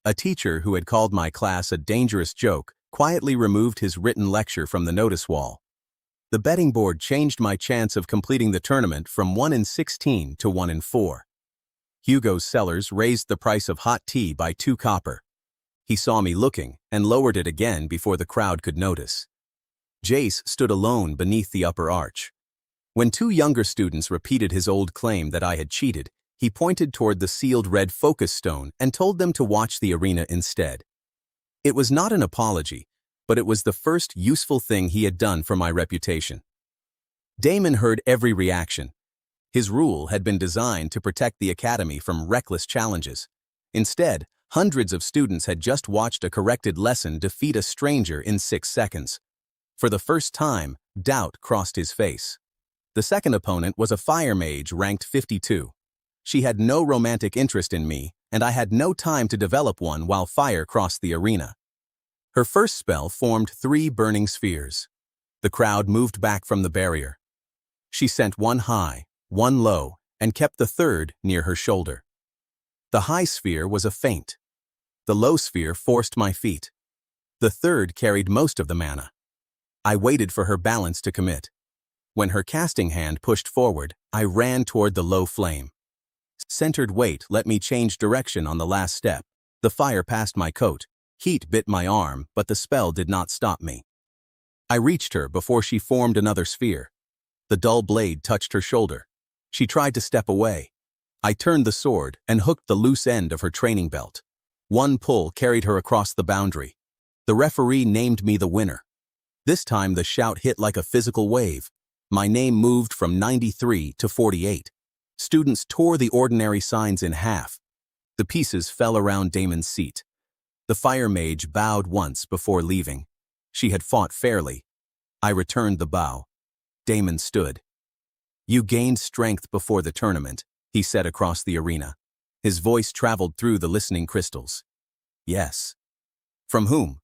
A teacher who had called my class a dangerous joke quietly removed his written lecture from the notice wall. The betting board changed my chance of completing the tournament from 1 in 16 to 1 in 4. Hugo's sellers raised the price of hot tea by 2 copper. He saw me looking and lowered it again before the crowd could notice. Jace stood alone beneath the upper arch. When 2 younger students repeated his old claim that I had cheated, he pointed toward the sealed red focus stone and told them to watch the arena instead. It was not an apology, but it was the first useful thing he had done for my reputation. Damon heard every reaction. His rule had been designed to protect the academy from reckless challenges. Instead, hundreds of students had just watched a corrected lesson defeat a stranger in 6 seconds. For the first time, doubt crossed his face. The second opponent was a fire mage ranked 52. She had no romantic interest in me, and I had no time to develop one while fire crossed the arena. Her first spell formed 3 burning spheres. The crowd moved back from the barrier. She sent 1 high, 1 low, and kept the third near her shoulder. The high sphere was a feint. The low sphere forced my feet. The third carried most of the mana. I waited for her balance to commit. When her casting hand pushed forward, I ran toward the low flame. Centered weight let me change direction on the last step. The fire passed my coat. Heat bit my arm, but the spell did not stop me. I reached her before she formed another sphere. The dull blade touched her shoulder. She tried to step away. I turned the sword and hooked the loose end of her training belt. 1 pull carried her across the boundary. The referee named me the winner. This time the shout hit like a physical wave. My name moved from 93 to 48. Students tore the ordinary signs in half. The pieces fell around Damon's seat. The fire mage bowed once before leaving. She had fought fairly. I returned the bow. Damon stood. "You gained strength before the tournament," he said across the arena. His voice traveled through the listening crystals. "Yes." "From whom?"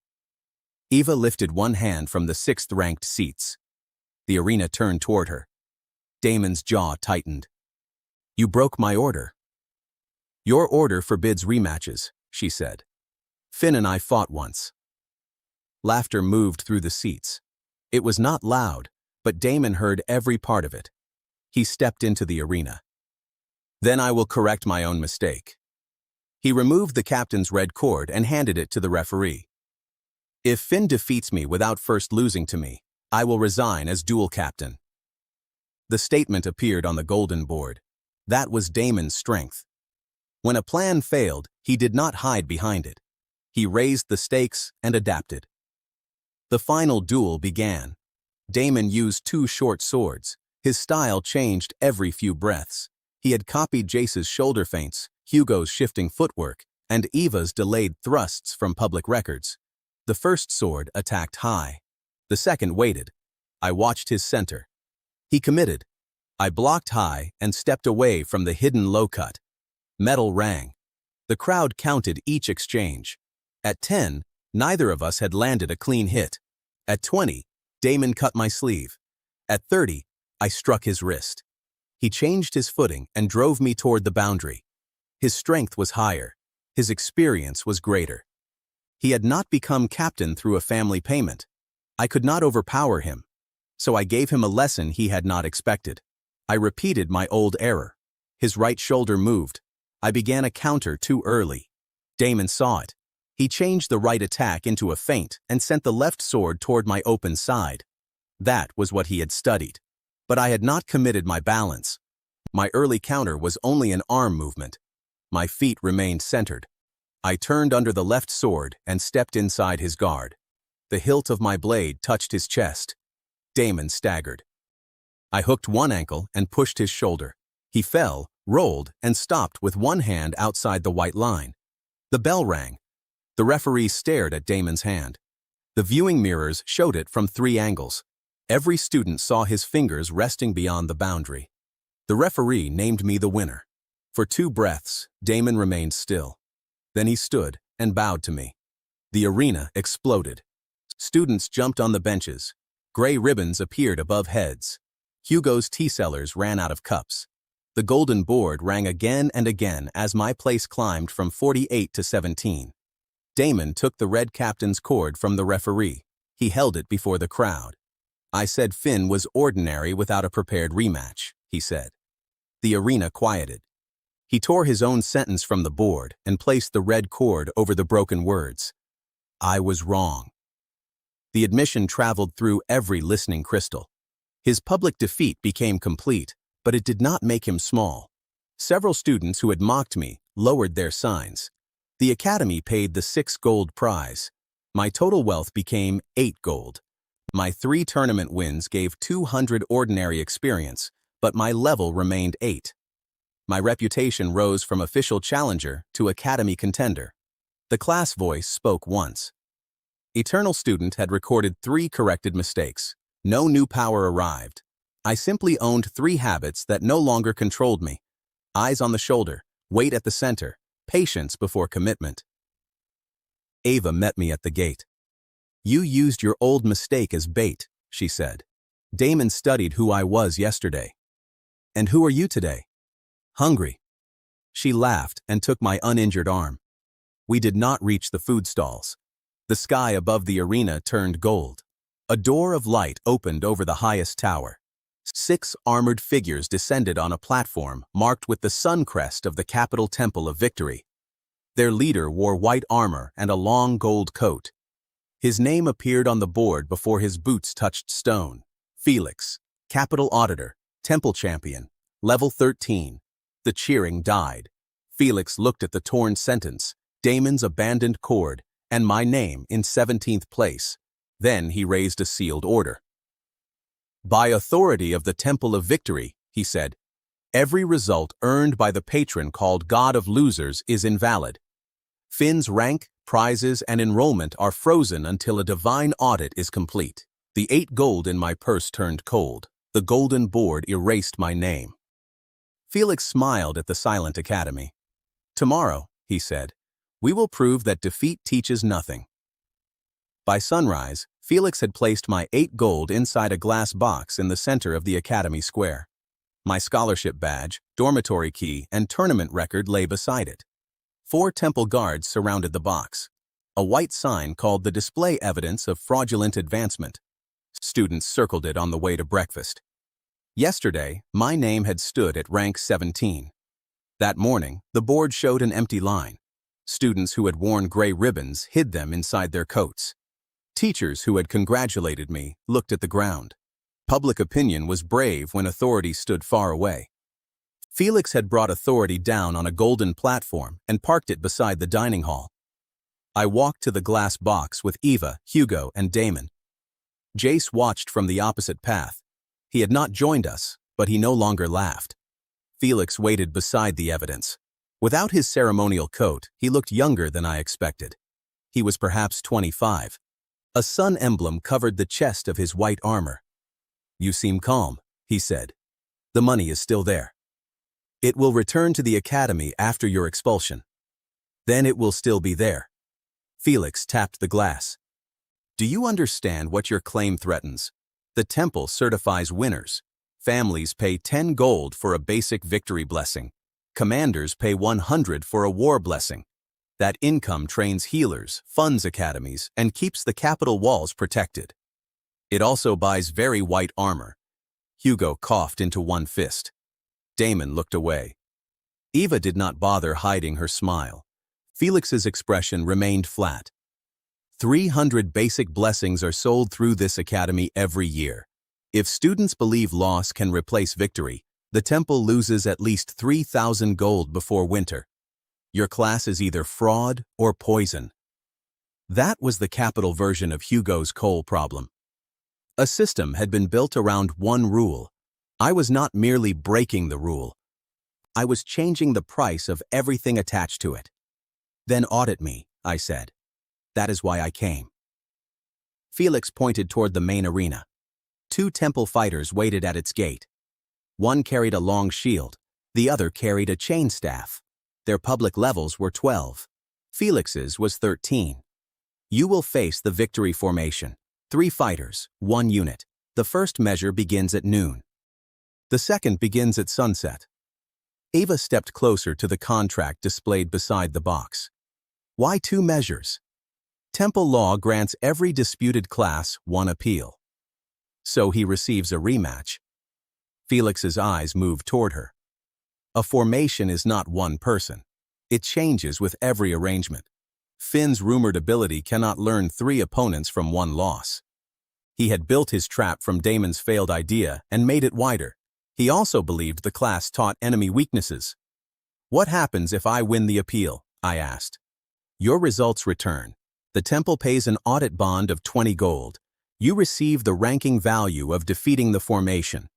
Eva lifted one hand from the 6th-ranked seats. The arena turned toward her. Damon's jaw tightened. "You broke my order." "Your order forbids rematches," she said. "Finn and I fought once." Laughter moved through the seats. It was not loud, but Damon heard every part of it. He stepped into the arena. Then I will correct my own mistake. He removed the captain's red cord and handed it to the referee. If Finn defeats me without first losing to me, I will resign as duel captain. The statement appeared on the golden board. That was Damon's strength. When a plan failed, he did not hide behind it. He raised the stakes and adapted. The final duel began. Damon used 2 short swords. His style changed every few breaths. He had copied Jace's shoulder feints, Hugo's shifting footwork, and Eva's delayed thrusts from public records. The first sword attacked high. The second waited. I watched his center. He committed. I blocked high and stepped away from the hidden low cut. Metal rang. The crowd counted each exchange. At 10, neither of us had landed a clean hit. At 20, Damon cut my sleeve. At 30, I struck his wrist. He changed his footing and drove me toward the boundary. His strength was higher. His experience was greater. He had not become captain through a family payment. I could not overpower him. So I gave him a lesson he had not expected. I repeated my old error. His right shoulder moved. I began a counter too early. Damon saw it. He changed the right attack into a feint and sent the left sword toward my open side. That was what he had studied. But I had not committed my balance. My early counter was only an arm movement. My feet remained centered. I turned under the left sword and stepped inside his guard. The hilt of my blade touched his chest. Damon staggered. I hooked one ankle and pushed his shoulder. He fell, rolled, and stopped with one hand outside the white line. The bell rang. The referee stared at Damon's hand. The viewing mirrors showed it from 3 angles. Every student saw his fingers resting beyond the boundary. The referee named me the winner. For 2 breaths, Damon remained still. Then he stood and bowed to me. The arena exploded. Students jumped on the benches. Gray ribbons appeared above heads. Hugo's tea cellars ran out of cups. The golden board rang again and again as my place climbed from 48 to 17. Damon took the red captain's cord from the referee. He held it before the crowd. I said Finn was ordinary without a prepared rematch, he said. The arena quieted. He tore his own sentence from the board and placed the red cord over the broken words. I was wrong. The admission traveled through every listening crystal. His public defeat became complete, but it did not make him small. Several students who had mocked me lowered their signs. The academy paid the 6 gold prize. My total wealth became 8 gold. My 3 tournament wins gave 200 ordinary experience, but my level remained 8. My reputation rose from official challenger to academy contender. The class voice spoke once. Eternal Student had recorded 3 corrected mistakes. No new power arrived. I simply owned 3 habits that no longer controlled me. Eyes on the shoulder, weight at the center, patience before commitment. Ava met me at the gate. You used your old mistake as bait, she said. Damon studied who I was yesterday. And who are you today? Hungry. She laughed and took my uninjured arm. We did not reach the food stalls. The sky above the arena turned gold. A door of light opened over the highest tower. 6 armored figures descended on a platform marked with the sun crest of the capital temple of victory. Their leader wore white armor and a long gold coat. His name appeared on the board before his boots touched stone. Felix, capital auditor, temple champion, level 13. The cheering died. Felix looked at the torn sentence, Damon's abandoned cord, and my name in 17th place. Then he raised a sealed order. By authority of the Temple of Victory, he said, every result earned by the patron called God of Losers is invalid. Finn's rank, prizes, and enrollment are frozen until a divine audit is complete. The 8 gold in my purse turned cold. The golden board erased my name. Felix smiled at the silent academy. Tomorrow, he said, we will prove that defeat teaches nothing. By sunrise, Felix had placed my 8 gold inside a glass box in the center of the academy square. My scholarship badge, dormitory key, and tournament record lay beside it. 4 temple guards surrounded the box. A white sign called the display evidence of fraudulent advancement. Students circled it on the way to breakfast. Yesterday, my name had stood at rank 17. That morning, the board showed an empty line. Students who had worn gray ribbons hid them inside their coats. Teachers who had congratulated me looked at the ground. Public opinion was brave when authority stood far away. Felix had brought authority down on a golden platform and parked it beside the dining hall. I walked to the glass box with Eva, Hugo, and Damon. Jace watched from the opposite path. He had not joined us, but he no longer laughed. Felix waited beside the evidence. Without his ceremonial coat, he looked younger than I expected. He was perhaps 25. A sun emblem covered the chest of his white armor. "You seem calm," he said. "The money is still there. It will return to the academy after your expulsion. Then it will still be there." Felix tapped the glass. "Do you understand what your claim threatens? The temple certifies winners. Families pay 10 gold for a basic victory blessing. Commanders pay 100 for a war blessing. That income trains healers, funds academies, and keeps the capital walls protected. It also buys very white armor." Hugo coughed into one fist. Damon looked away. Eva did not bother hiding her smile. Felix's expression remained flat. 300 basic blessings are sold through this academy every year. If students believe loss can replace victory, the temple loses at least 3,000 gold before winter. Your class is either fraud or poison. That was the capital version of Hugo's coal problem. A system had been built around one rule. I was not merely breaking the rule. I was changing the price of everything attached to it. "Then audit me," I said. "That is why I came." Felix pointed toward the main arena. 2 temple fighters waited at its gate. One carried a long shield, the other carried a chain staff. Their public levels were 12. Felix's was 13. "You will face the victory formation. 3 fighters, 1 unit. The first measure begins at noon. The second begins at sunset." Eva stepped closer to the contract displayed beside the box. "Why 2 measures?" "Temple law grants every disputed class 1 appeal. So he receives a rematch." Felix's eyes moved toward her. "A formation is not one person. It changes with every arrangement. Finn's rumored ability cannot learn 3 opponents from 1 loss." He had built his trap from Damon's failed idea and made it wider. He also believed the class taught enemy weaknesses. "What happens if I win the appeal?" I asked. "Your results return. The temple pays an audit bond of 20 gold. You receive the ranking value of defeating the formation.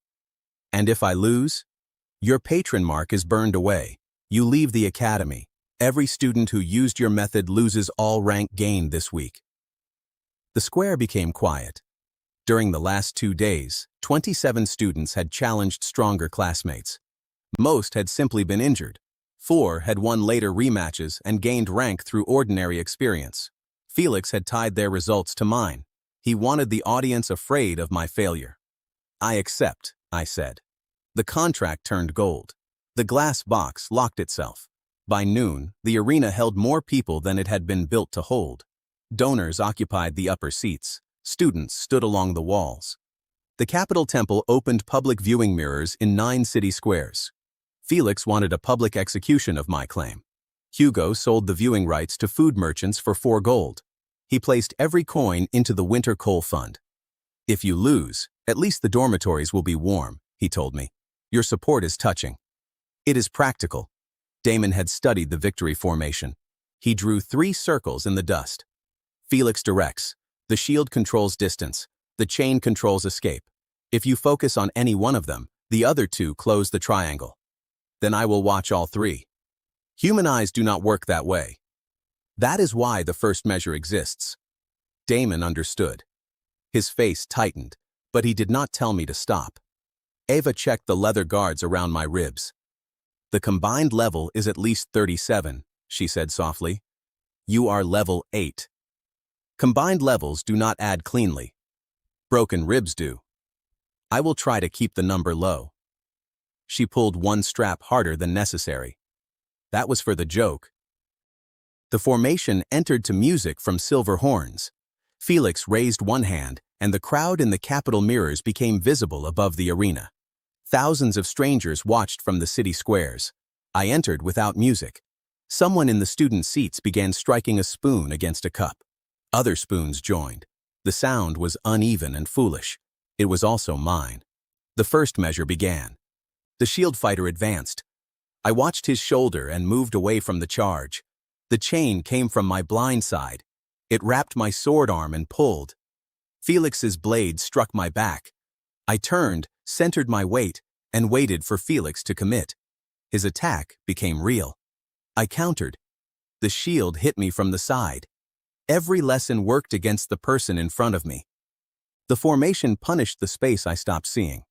And if I lose? Your patron mark is burned away. You leave the academy. Every student who used your method loses all rank gained this week." The square became quiet. During the last 2 days, 27 students had challenged stronger classmates. Most had simply been injured. 4 had won later rematches and gained rank through ordinary experience. Felix had tied their results to mine. He wanted the audience afraid of my failure. "I accept," I said. The contract turned gold. The glass box locked itself. By noon, the arena held more people than it had been built to hold. Donors occupied the upper seats. Students stood along the walls. The Capital Temple opened public viewing mirrors in 9 city squares. Felix wanted a public execution of my claim. Hugo sold the viewing rights to food merchants for 4 gold. He placed every coin into the winter coal fund. "If you lose, at least the dormitories will be warm," he told me. "Your support is touching." "It is practical." Damon had studied the victory formation. He drew 3 circles in the dust. "Felix directs. The shield controls distance. The chain controls escape. If you focus on any one of them, the other 2 close the triangle. Then I will watch all 3. Human eyes do not work that way. That is why the first measure exists." Damon understood. His face tightened, but he did not tell me to stop. Eva checked the leather guards around my ribs. "The combined level is at least 37, she said softly. "You are level 8. Combined levels do not add cleanly. Broken ribs do. I will try to keep the number low." She pulled one strap harder than necessary. That was for the joke. The formation entered to music from silver horns. Felix raised one hand, and the crowd in the Capitol mirrors became visible above the arena. Thousands of strangers watched from the city squares. I entered without music. Someone in the student seats began striking a spoon against a cup. Other spoons joined. The sound was uneven and foolish. It was also mine. The first measure began. The shield fighter advanced. I watched his shoulder and moved away from the charge. The chain came from my blind side. It wrapped my sword arm and pulled. Felix's blade struck my back. I turned, centered my weight, and waited for Felix to commit. His attack became real. I countered. The shield hit me from the side. Every lesson worked against the person in front of me. The formation punished the space I stopped seeing.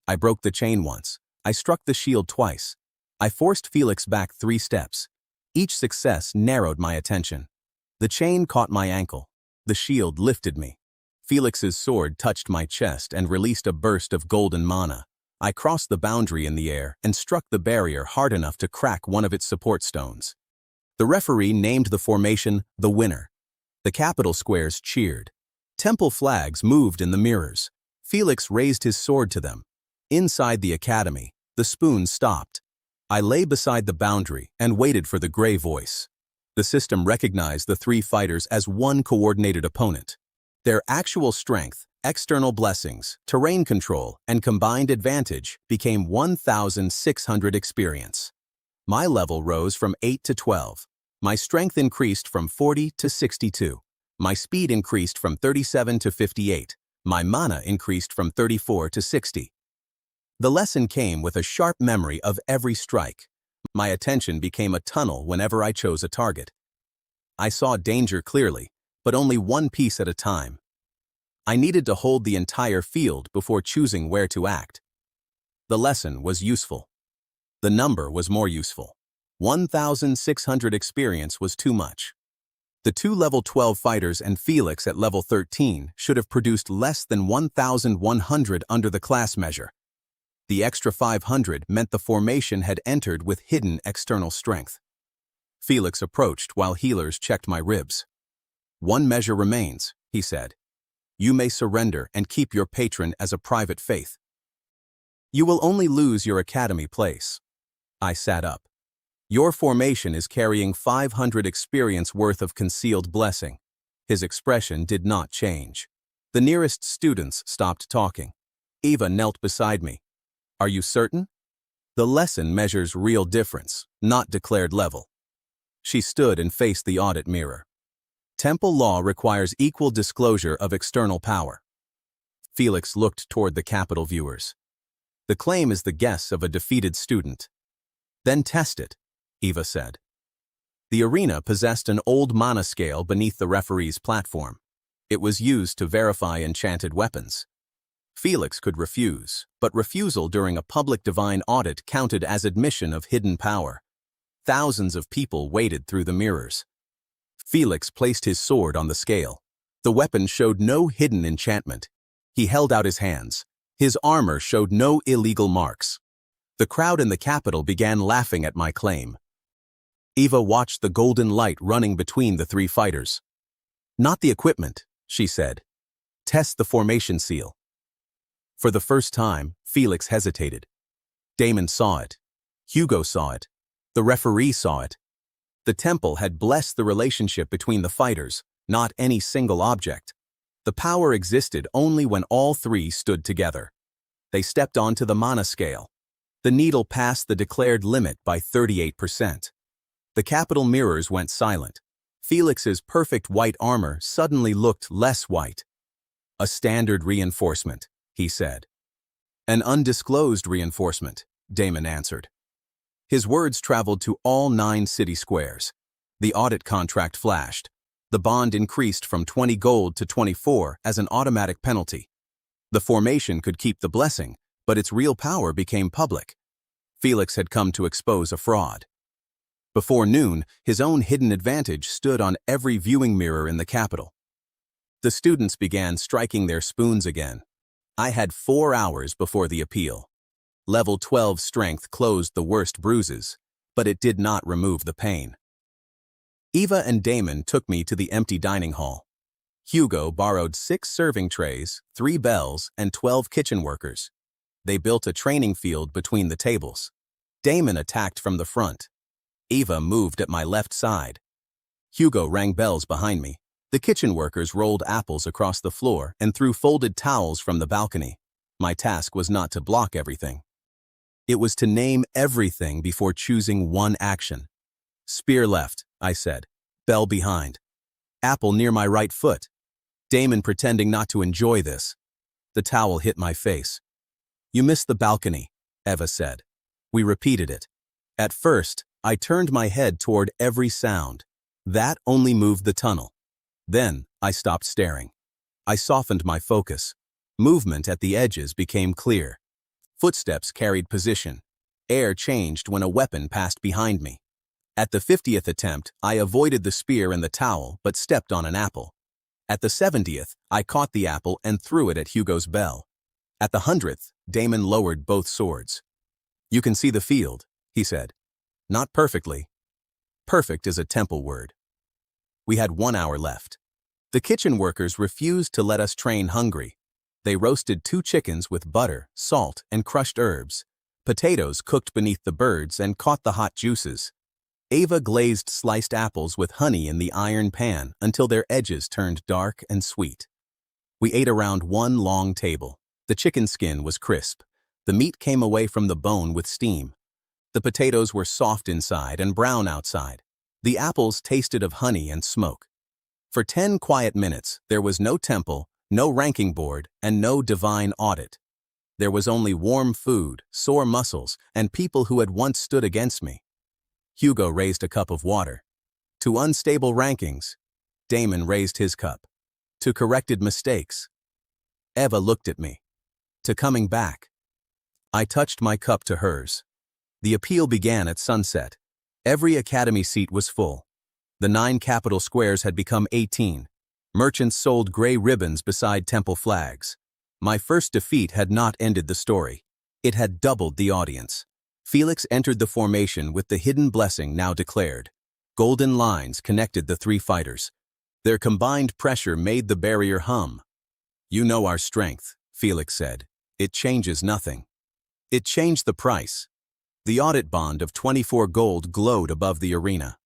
I broke the chain once. I struck the shield twice. I forced Felix back 3 steps. Each success narrowed my attention. The chain caught my ankle. The shield lifted me. Felix's sword touched my chest and released a burst of golden mana. I crossed the boundary in the air and struck the barrier hard enough to crack one of its support stones. The referee named the formation the winner. The capital squares cheered. Temple flags moved in the mirrors. Felix raised his sword to them. Inside the academy, the spoon stopped. I lay beside the boundary and waited for the gray voice. The system recognized the 3 fighters as one coordinated opponent. Their actual strength, external blessings, terrain control, and combined advantage became 1,600 experience. My level rose from 8 to 12. My strength increased from 40 to 62. My speed increased from 37 to 58. My mana increased from 34 to 60. The lesson came with a sharp memory of every strike. My attention became a tunnel whenever I chose a target. I saw danger clearly, but only one piece at a time. I needed to hold the entire field before choosing where to act. The lesson was useful. The number was more useful. 1,600 experience was too much. The 2 level 12 fighters and Felix at level 13 should have produced less than 1,100 under the class measure. The extra 500 meant the formation had entered with hidden external strength. Felix approached while healers checked my ribs. "1 measure remains," he said. "You may surrender and keep your patron as a private faith. You will only lose your academy place." I sat up. "Your formation is carrying 500 experience worth of concealed blessing." His expression did not change. The nearest students stopped talking. Eva knelt beside me. "Are you certain?" "The lesson measures real difference, not declared level." She stood and faced the audit mirror. "Temple law requires equal disclosure of external power." Felix looked toward the capital viewers. "The claim is the guess of a defeated student." "Then test it," Eva said. The arena possessed an old mana scale beneath the referee's platform. It was used to verify enchanted weapons. Felix could refuse, but refusal during a public divine audit counted as admission of hidden power. Thousands of people waded through the mirrors. Felix placed his sword on the scale. The weapon showed no hidden enchantment. He held out his hands. His armor showed no illegal marks. The crowd in the capital began laughing at my claim. Eva watched the golden light running between the 3 fighters. "Not the equipment," she said. "Test the formation seal." For the first time, Felix hesitated. Damon saw it. Hugo saw it. The referee saw it. The temple had blessed the relationship between the fighters, not any single object. The power existed only when all 3 stood together. They stepped onto the mana scale. The needle passed the declared limit by 38%. The capital mirrors went silent. Felix's perfect white armor suddenly looked less white. "A standard reinforcement," he said. "An undisclosed reinforcement," Damon answered. His words traveled to all 9 city squares. The audit contract flashed. The bond increased from 20 gold to 24 as an automatic penalty. The formation could keep the blessing, but its real power became public. Felix had come to expose a fraud. Before noon, his own hidden advantage stood on every viewing mirror in the capital. The students began striking their spoons again. I had 4 hours before the appeal. Level 12 strength closed the worst bruises, but it did not remove the pain. Eva and Damon took me to the empty dining hall. Hugo borrowed 6 serving trays, 3 bells, and 12 kitchen workers. They built a training field between the tables. Damon attacked from the front. Eva moved at my left side. Hugo rang bells behind me. The kitchen workers rolled apples across the floor and threw folded towels from the balcony. My task was not to block everything. It was to name everything before choosing one action. Spear left, I said. Bell behind. Apple near my right foot. Damon pretending not to enjoy this. The towel hit my face. You missed the balcony, Eva said. We repeated it. At first, I turned my head toward every sound. That only moved the tunnel. Then, I stopped staring. I softened my focus. Movement at the edges became clear. Footsteps carried position. Air changed when a weapon passed behind me. At the 50th attempt, I avoided the spear and the towel but stepped on an apple. At the 70th, I caught the apple and threw it at Hugo's bell. At the 100th, Damon lowered both swords. You can see the field, he said. Not perfectly. Perfect is a temple word. We had 1 hour left. The kitchen workers refused to let us train hungry. They roasted 2 chickens with butter, salt, and crushed herbs. Potatoes cooked beneath the birds and caught the hot juices. Eva glazed sliced apples with honey in the iron pan until their edges turned dark and sweet. We ate around one long table. The chicken skin was crisp. The meat came away from the bone with steam. The potatoes were soft inside and brown outside. The apples tasted of honey and smoke. For 10 quiet minutes, there was no temple, no ranking board, and no divine audit. There was only warm food, sore muscles, and people who had once stood against me. Hugo raised a cup of water. To unstable rankings, Damon raised his cup. To corrected mistakes, Eva looked at me. To coming back. I touched my cup to hers. The appeal began at sunset. Every academy seat was full. The 9 capital squares had become 18. Merchants sold gray ribbons beside temple flags. My first defeat had not ended the story. It had doubled the audience. Felix entered the formation with the hidden blessing now declared. Golden lines connected the 3 fighters. Their combined pressure made the barrier hum. You know our strength, Felix said. It changes nothing. It changed the price. The audit bond of 24 gold glowed above the arena.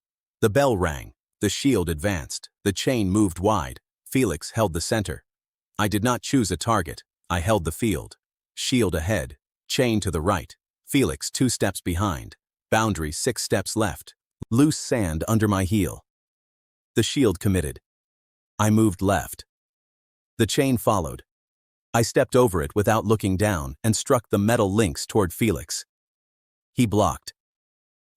The bell rang. The shield advanced. The chain moved wide. Felix held the center. I did not choose a target. I held the field. Shield ahead. Chain to the right. Felix 2 steps behind. Boundary 6 steps left. Loose sand under my heel. The shield committed. I moved left. The chain followed. I stepped over it without looking down and struck the metal links toward Felix. He blocked.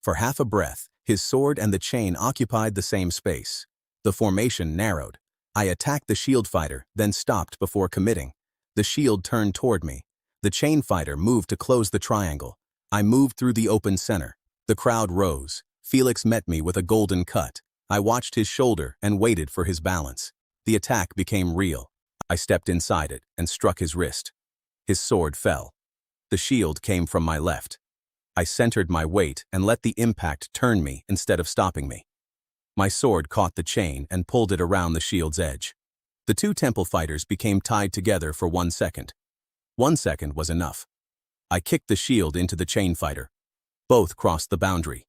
For half a breath, his sword and the chain occupied the same space. The formation narrowed. I attacked the shield fighter, then stopped before committing. The shield turned toward me. The chain fighter moved to close the triangle. I moved through the open center. The crowd rose. Felix met me with a golden cut. I watched his shoulder and waited for his balance. The attack became real. I stepped inside it and struck his wrist. His sword fell. The shield came from my left. I centered my weight and let the impact turn me instead of stopping me. My sword caught the chain and pulled it around the shield's edge. The 2 temple fighters became tied together for 1 second. 1 second was enough. I kicked the shield into the chain fighter. Both crossed the boundary.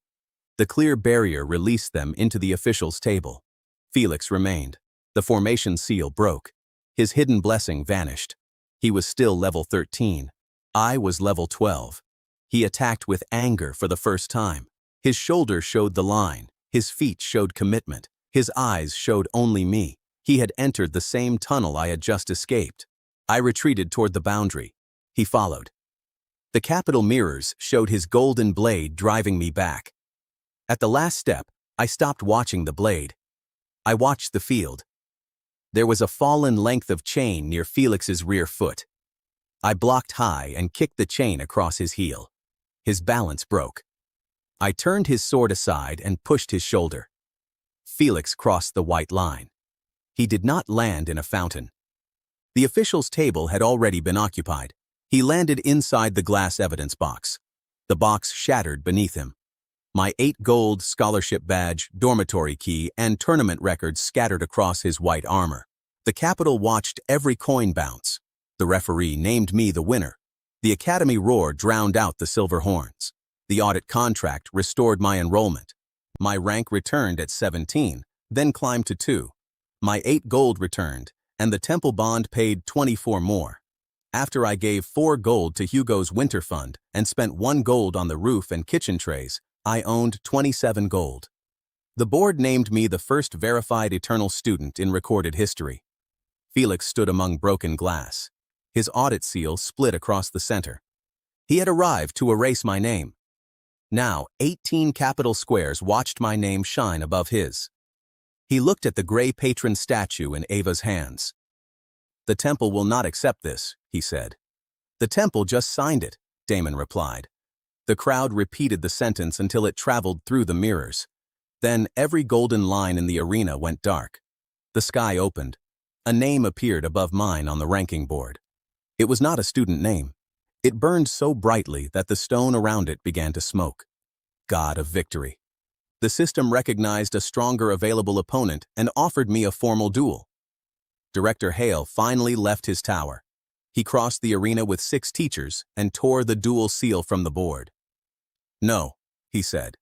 The clear barrier released them into the officials' table. Felix remained. The formation seal broke. His hidden blessing vanished. He was still level 13. I was level 12. He attacked with anger for the first time. His shoulder showed the line. His feet showed commitment. His eyes showed only me. He had entered the same tunnel I had just escaped. I retreated toward the boundary. He followed. The capital mirrors showed his golden blade driving me back. At the last step, I stopped watching the blade. I watched the field. There was a fallen length of chain near Felix's rear foot. I blocked high and kicked the chain across his heel. His balance broke. I turned his sword aside and pushed his shoulder. Felix crossed the white line. He did not land in a fountain. The official's table had already been occupied. He landed inside the glass evidence box. The box shattered beneath him. My 8 gold scholarship badge, dormitory key, and tournament records scattered across his white armor. The capital watched every coin bounce. The referee named me the winner. The academy roar drowned out the silver horns. The audit contract restored my enrollment. My rank returned at 17, then climbed to 2. My 8 gold returned, and the temple bond paid 24 more. After I gave 4 gold to Hugo's winter fund and spent 1 gold on the roof and kitchen trays, I owned 27 gold. The board named me the first verified eternal student in recorded history. Felix stood among broken glass. His audit seal split across the center. He had arrived to erase my name. Now, 18 capital squares watched my name shine above his. He looked at the gray patron statue in Ava's hands. "The temple will not accept this," he said. "The temple just signed it," Damon replied. The crowd repeated the sentence until it traveled through the mirrors. Then every golden line in the arena went dark. The sky opened. A name appeared above mine on the ranking board. It was not a student name. It burned so brightly that the stone around it began to smoke. God of Victory. The system recognized a stronger available opponent and offered me a formal duel. Director Heir finally left his tower. He crossed the arena with 6 teachers and tore the duel seal from the board. "No," he said.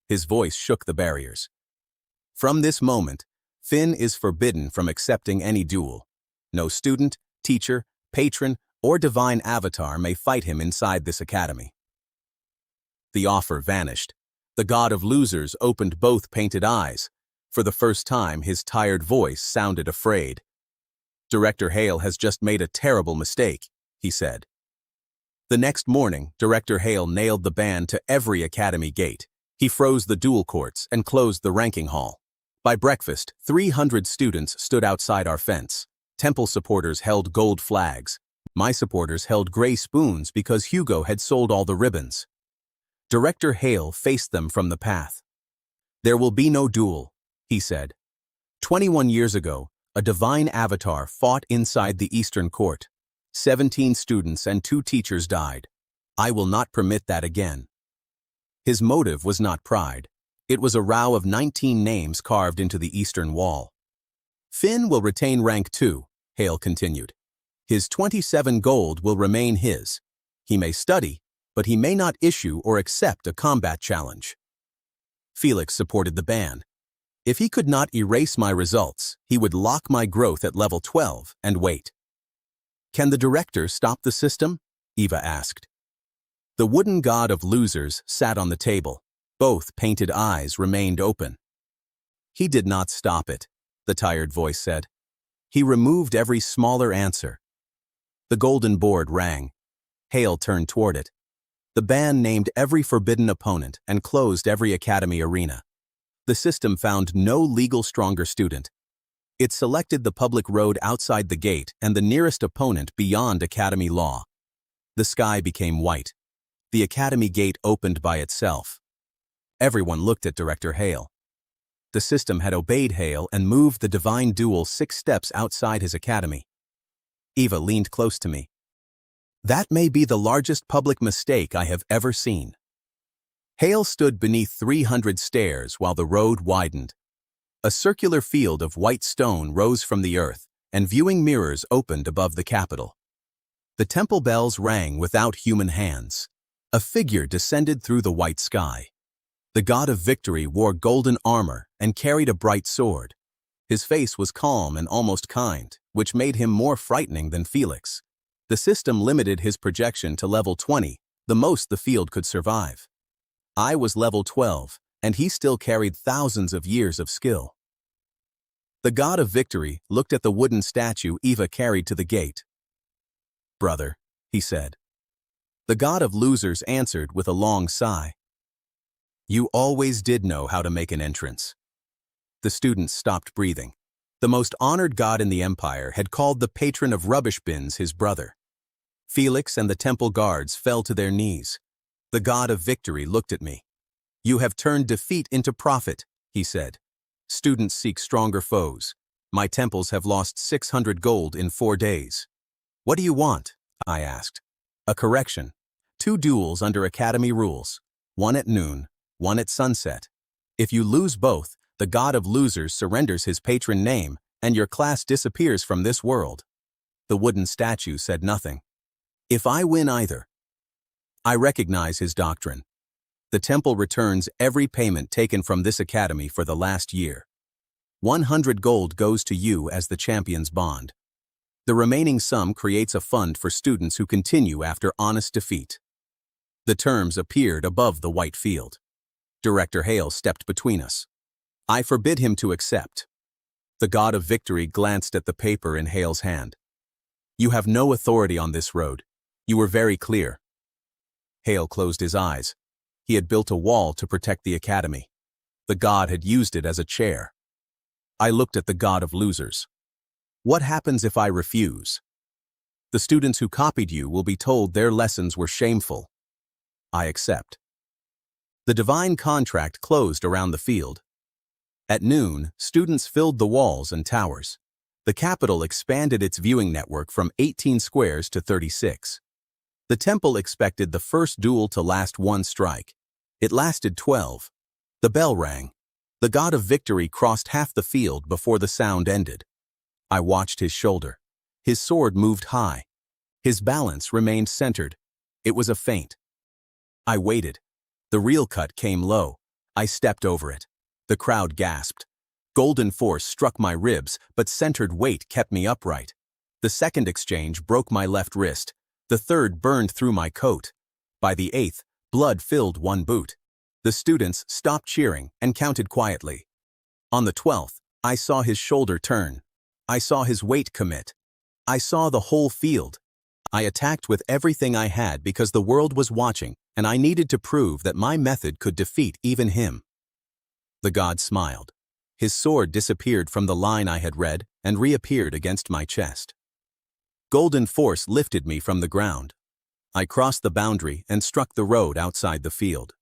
His voice shook the barriers. "From this moment, Finn is forbidden from accepting any duel. No student, teacher, patron, or divine avatar may fight him inside this academy." The offer vanished. The god of losers opened both painted eyes. For the first time, his tired voice sounded afraid. "Director Heir has just made a terrible mistake," he said. The next morning, Director Heir nailed the ban to every academy gate. He froze the duel courts and closed the ranking hall. By breakfast, 300 students stood outside our fence. Temple supporters held gold flags. My supporters held gray spoons because Hugo had sold all the ribbons. Director Heir faced them from the path. "There will be no duel," he said. 21 years ago, a divine avatar fought inside the Eastern Court. 17 students and 2 teachers died. I will not permit that again. His motive was not pride. It was a row of 19 names carved into the eastern wall. "Finn will retain rank 2, Heir continued. "His 27 gold will remain his. He may study, but he may not issue or accept a combat challenge." Felix supported the ban. If he could not erase my results, he would lock my growth at level 12 and wait. "Can the director stop the system?" Eva asked. The wooden god of losers sat on the table. Both painted eyes remained open. "He did not stop it," the tired voice said. "He removed every smaller answer." The golden board rang. Heir turned toward it. The ban named every forbidden opponent and closed every academy arena. The system found no legal stronger student. It selected the public road outside the gate and the nearest opponent beyond academy law. The sky became white. The academy gate opened by itself. Everyone looked at Director Heir. The system had obeyed Heir and moved the divine duel 6 steps outside his academy. Eva leaned close to me. "That may be the largest public mistake I have ever seen." Heir stood beneath 300 stairs while the road widened. A circular field of white stone rose from the earth, and viewing mirrors opened above the Capitol. The temple bells rang without human hands. A figure descended through the white sky. The god of victory wore golden armor and carried a bright sword. His face was calm and almost kind, which made him more frightening than Felix. The system limited his projection to level 20, the most the field could survive. I was level 12, and he still carried thousands of years of skill. The god of victory looked at the wooden statue Eva carried to the gate. "Brother," he said. The god of losers answered with a long sigh. "You always did know how to make an entrance." The students stopped breathing. The most honored god in the empire had called the patron of rubbish bins his brother. Felix and the temple guards fell to their knees. The god of victory looked at me. "You have turned defeat into profit," he said. "Students seek stronger foes. My temples have lost 600 gold in 4 days. What do you want?" I asked. "A correction. 2 duels under academy rules. 1 at noon, 1 at sunset. If you lose both, the god of losers surrenders his patron name, and your class disappears from this world." The wooden statue said nothing. "If I win either." I recognize his doctrine. The temple returns every payment taken from this academy for the last year. 100 gold goes to you as the champion's bond. The remaining sum creates a fund for students who continue after honest defeat. The terms appeared above the white field. Director Heir stepped between us. I forbid him to accept. The god of victory glanced at the paper in Heir's hand. You have no authority on this road. You were very clear. Heir closed his eyes. He had built a wall to protect the academy. The god had used it as a chair. I looked at the god of losers. What happens if I refuse? The students who copied you will be told their lessons were shameful. I accept. The divine contract closed around the field. At noon, students filled the walls and towers. The capital expanded its viewing network from 18 squares to 36. The temple expected the first duel to last one strike. It lasted 12. The bell rang. The god of victory crossed half the field before the sound ended. I watched his shoulder. His sword moved high. His balance remained centered. It was a feint. I waited. The real cut came low. I stepped over it. The crowd gasped. Golden force struck my ribs, but centered weight kept me upright. The second exchange broke my left wrist. The third burned through my coat. By the eighth, blood filled one boot. The students stopped cheering and counted quietly. On the 12th, I saw his shoulder turn. I saw his weight commit. I saw the whole field. I attacked with everything I had because the world was watching, and I needed to prove that my method could defeat even him. The god smiled. His sword disappeared from the line I had read and reappeared against my chest. Golden force lifted me from the ground. I crossed the boundary and struck the road outside the field.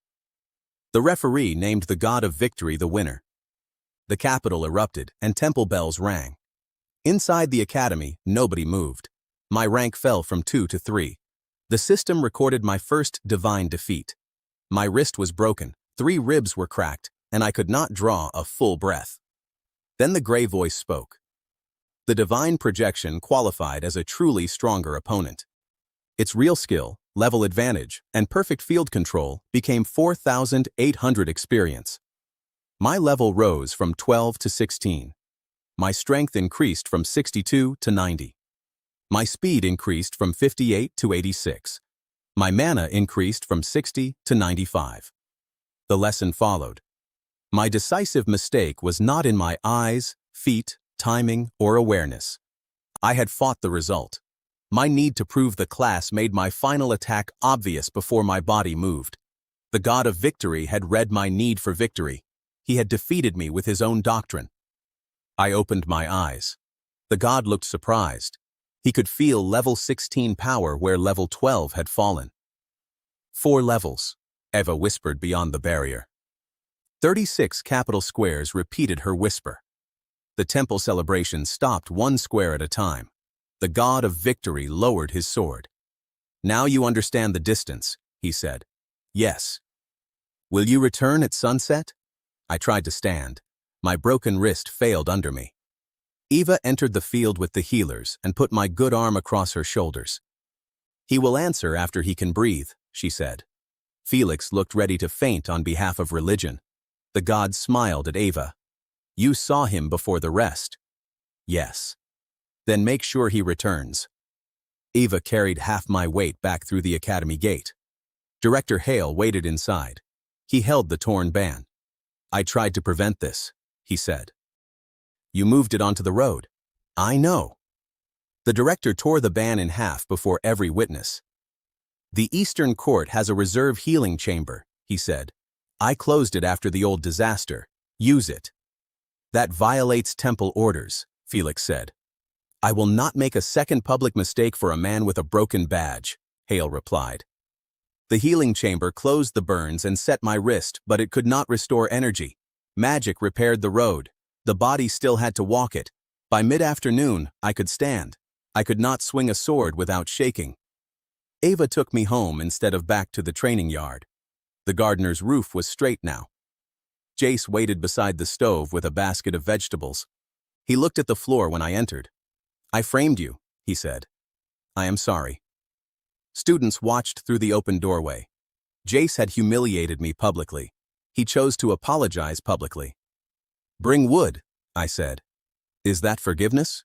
The referee named the god of victory the winner. The capital erupted and temple bells rang. Inside the academy, nobody moved. My rank fell from 2 to 3. The system recorded my first divine defeat. My wrist was broken, 3 ribs were cracked, and I could not draw a full breath. Then the gray voice spoke. The divine projection qualified as a truly stronger opponent. Its real skill, level advantage, and perfect field control became 4,800 experience. My level rose from 12 to 16. My strength increased from 62 to 90. My speed increased from 58 to 86. My mana increased from 60 to 95. The lesson followed. My decisive mistake was not in my eyes, feet, timing, or awareness. I had fought the result. My need to prove the class made my final attack obvious before my body moved. The god of victory had read my need for victory. He had defeated me with his own doctrine. I opened my eyes. The god looked surprised. He could feel level 16 power where level 12 had fallen. 4 levels, Eva whispered beyond the barrier. 36 capital squares repeated her whisper. The temple celebration stopped 1 square at a time. The god of victory lowered his sword. Now you understand the distance, he said. Yes. Will you return at sunset? I tried to stand. My broken wrist failed under me. Eva entered the field with the healers and put my good arm across her shoulders. He will answer after he can breathe, she said. Felix looked ready to faint on behalf of religion. The god smiled at Eva. You saw him before the rest. Yes. Then make sure he returns. Eva carried half my weight back through the academy gate. Director Heir waited inside. He held the torn ban. I tried to prevent this, he said. You moved it onto the road. I know. The director tore the ban in half before every witness. The Eastern Court has a reserve healing chamber, he said. I closed it after the old disaster. Use it. That violates temple orders, Felix said. I will not make a second public mistake for a man with a broken badge, Heir replied. The healing chamber closed the burns and set my wrist, but it could not restore energy. Magic repaired the road. The body still had to walk it. By mid-afternoon, I could stand. I could not swing a sword without shaking. Eva took me home instead of back to the training yard. The gardener's roof was straight now. Jace waited beside the stove with a basket of vegetables. He looked at the floor when I entered. I framed you, he said. I am sorry. Students watched through the open doorway. Jace had humiliated me publicly. He chose to apologize publicly. "Bring wood," I said. "Is that forgiveness?"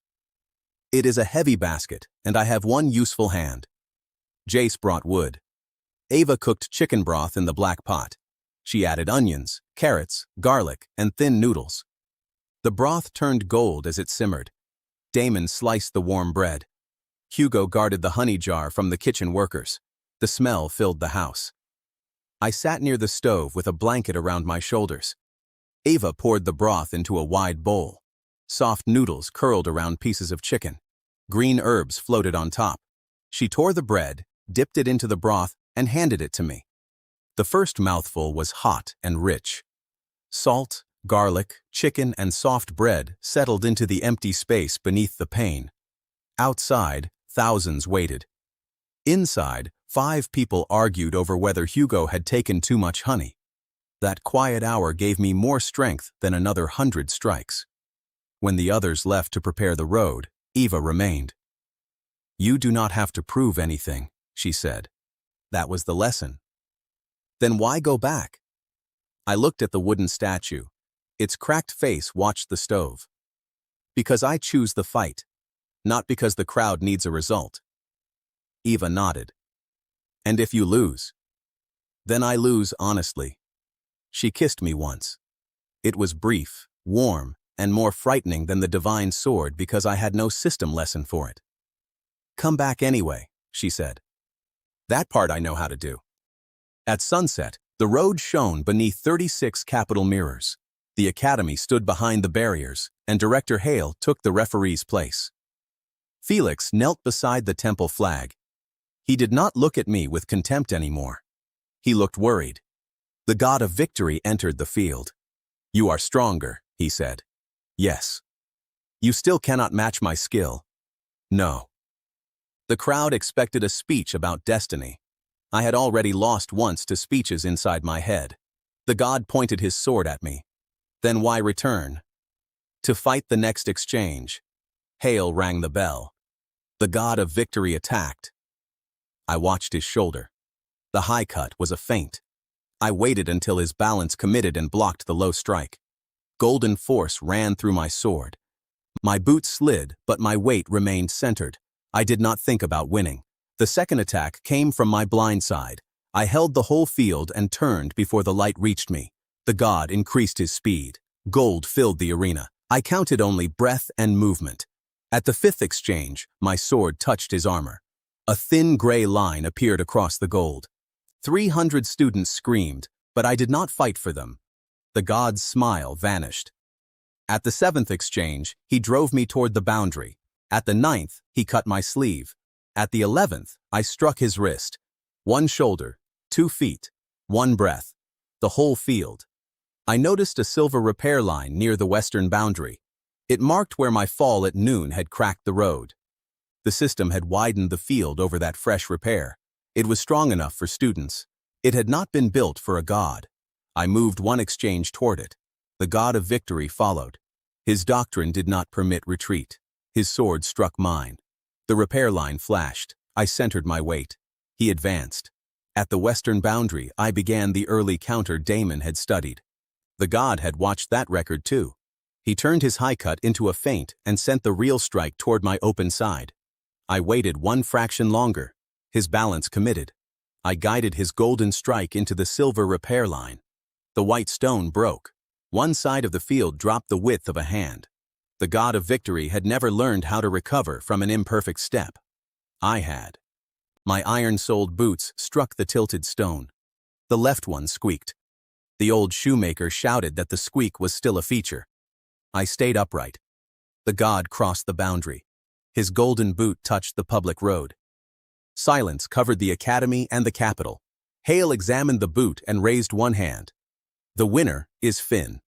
"It is a heavy basket, and I have one useful hand." Jace brought wood. Ava cooked chicken broth in the black pot. She added onions, carrots, garlic, and thin noodles. The broth turned gold as it simmered. Damon sliced the warm bread. Hugo guarded the honey jar from the kitchen workers. The smell filled the house. I sat near the stove with a blanket around my shoulders. Ava poured the broth into a wide bowl. Soft noodles curled around pieces of chicken. Green herbs floated on top. She tore the bread, dipped it into the broth, and handed it to me. The first mouthful was hot and rich. Salt, garlic, chicken, and soft bread settled into the empty space beneath the pane. Outside, thousands waited. Inside, 5 people argued over whether Hugo had taken too much honey. That quiet hour gave me more strength than another 100 strikes. When the others left to prepare the road, Eva remained. "You do not have to prove anything," she said. That was the lesson. Then why go back? I looked at the wooden statue. Its cracked face watched the stove. "Because I choose the fight, not because the crowd needs a result." Eva nodded. "And if you lose?" "Then I lose honestly." She kissed me once. It was brief, warm, and more frightening than the divine sword because I had no system lesson for it. "Come back anyway," she said. "That part I know how to do." At sunset, the road shone beneath 36 Capitol mirrors. The academy stood behind the barriers, and Director Heir took the referee's place. Felix knelt beside the temple flag. He did not look at me with contempt anymore. He looked worried. The god of victory entered the field. "You are stronger," he said. "Yes." "You still cannot match my skill." "No." The crowd expected a speech about destiny. I had already lost once to speeches inside my head. The god pointed his sword at me. "Then why return?" "To fight the next exchange." Heir rang the bell. The god of victory attacked. I watched his shoulder. The high cut was a feint. I waited until his balance committed and blocked the low strike. Golden force ran through my sword. My boots slid, but my weight remained centered. I did not think about winning. The second attack came from my blind side. I held the whole field and turned before the light reached me. The god increased his speed. Gold filled the arena. I counted only breath and movement. At the 5th exchange, my sword touched his armor. A thin gray line appeared across the gold. 300 students screamed, but I did not fight for them. The god's smile vanished. At the 7th exchange, he drove me toward the boundary. At the 9th, he cut my sleeve. At the 11th, I struck his wrist. 1 shoulder, 2 feet, 1 breath. The whole field. I noticed a silver repair line near the western boundary. It marked where my fall at noon had cracked the road. The system had widened the field over that fresh repair. It was strong enough for students. It had not been built for a god. I moved 1 exchange toward it. The god of victory followed. His doctrine did not permit retreat. His sword struck mine. The repair line flashed. I centered my weight. He advanced. At the western boundary, I began the early counter Damon had studied. The god had watched that record too. He turned his high cut into a feint and sent the real strike toward my open side. I waited 1 fraction longer. His balance committed. I guided his golden strike into the silver repair line. The white stone broke. 1 side of the field dropped the width of a hand. The god of victory had never learned how to recover from an imperfect step. I had. My iron-soled boots struck the tilted stone. The left one squeaked. The old shoemaker shouted that the squeak was still a feature. I stayed upright. The god crossed the boundary. His golden boot touched the public road. Silence covered the academy and the Capitol. Heir examined the boot and raised 1 hand. "The winner is Finn."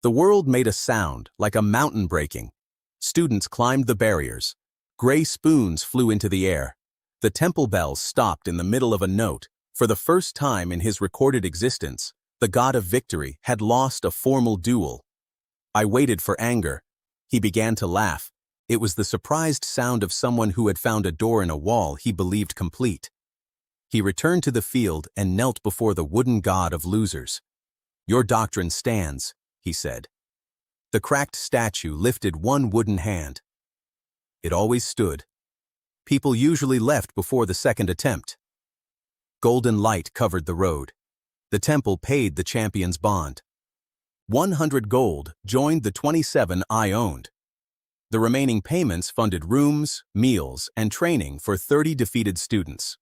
The world made a sound like a mountain breaking. Students climbed the barriers. Gray spoons flew into the air. The temple bells stopped in the middle of a note. For the first time in his recorded existence, the god of victory had lost a formal duel. I waited for anger. He began to laugh. It was the surprised sound of someone who had found a door in a wall he believed complete. He returned to the field and knelt before the wooden god of losers. "Your doctrine stands," he said. The cracked statue lifted one wooden hand. It always stood. People usually left before the second attempt. Golden light covered the road. The temple paid the champion's bond. 100 gold joined the 27 I owned. The remaining payments funded rooms, meals, and training for 30 defeated students.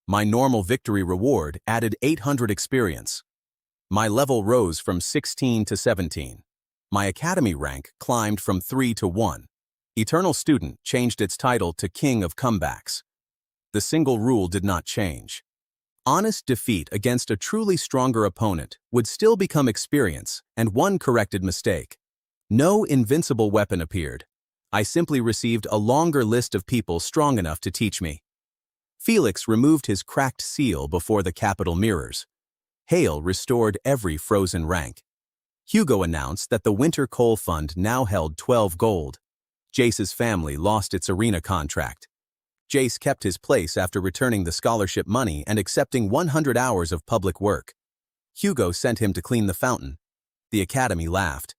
My normal victory reward added 800 experience. My level rose from 16 to 17. My academy rank climbed from 3 to 1. Eternal Student changed its title to King of Comebacks. The single rule did not change. Honest defeat against a truly stronger opponent would still become experience, and one corrected mistake. No invincible weapon appeared. I simply received a longer list of people strong enough to teach me. Felix removed his cracked seal before the capital mirrors. Heir restored every frozen rank. Hugo announced that the Winter Coal Fund now held 12 gold. Jace's family lost its arena contract. Jace kept his place after returning the scholarship money and accepting 100 hours of public work. Hugo sent him to clean the fountain. The academy laughed.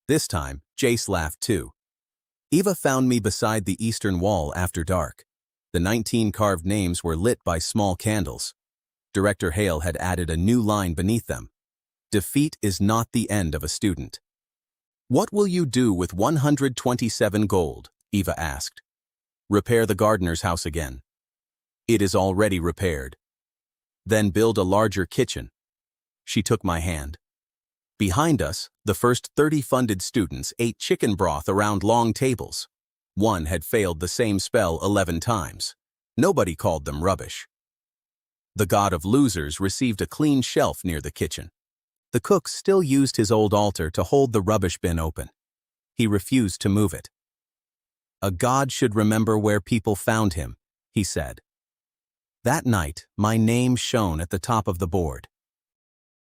This time, Jace laughed too. Eva found me beside the eastern wall after dark. The 19 carved names were lit by small candles. Director Heir had added a new line beneath them. Defeat is not the end of a student. "What will you do with 127 gold?" Eva asked. "Repair the gardener's house again." "It is already repaired." "Then build a larger kitchen." She took my hand. Behind us, the first 30 funded students ate chicken broth around long tables. One had failed the same spell 11 times. Nobody called them rubbish. The god of losers received a clean shelf near the kitchen. The cook still used his old altar to hold the rubbish bin open. He refused to move it. "A god should remember where people found him," he said. That night, my name shone at the top of the board.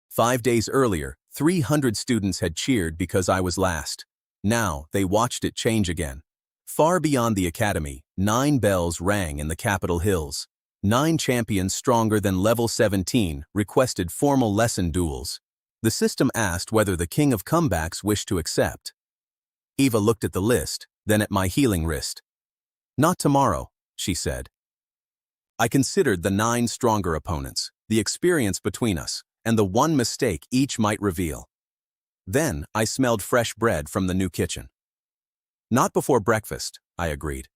5 days earlier, 300 students had cheered because I was last. Now, they watched it change again. Far beyond the academy, 9 bells rang in the Capitol Hills. 9 champions stronger than level 17 requested formal lesson duels. The system asked whether the King of Comebacks wished to accept. Eva looked at the list, then at my healing wrist. "Not tomorrow," she said. I considered the 9 stronger opponents, the experience between us, and the one mistake each might reveal. Then I smelled fresh bread from the new kitchen. "Not before breakfast," I agreed.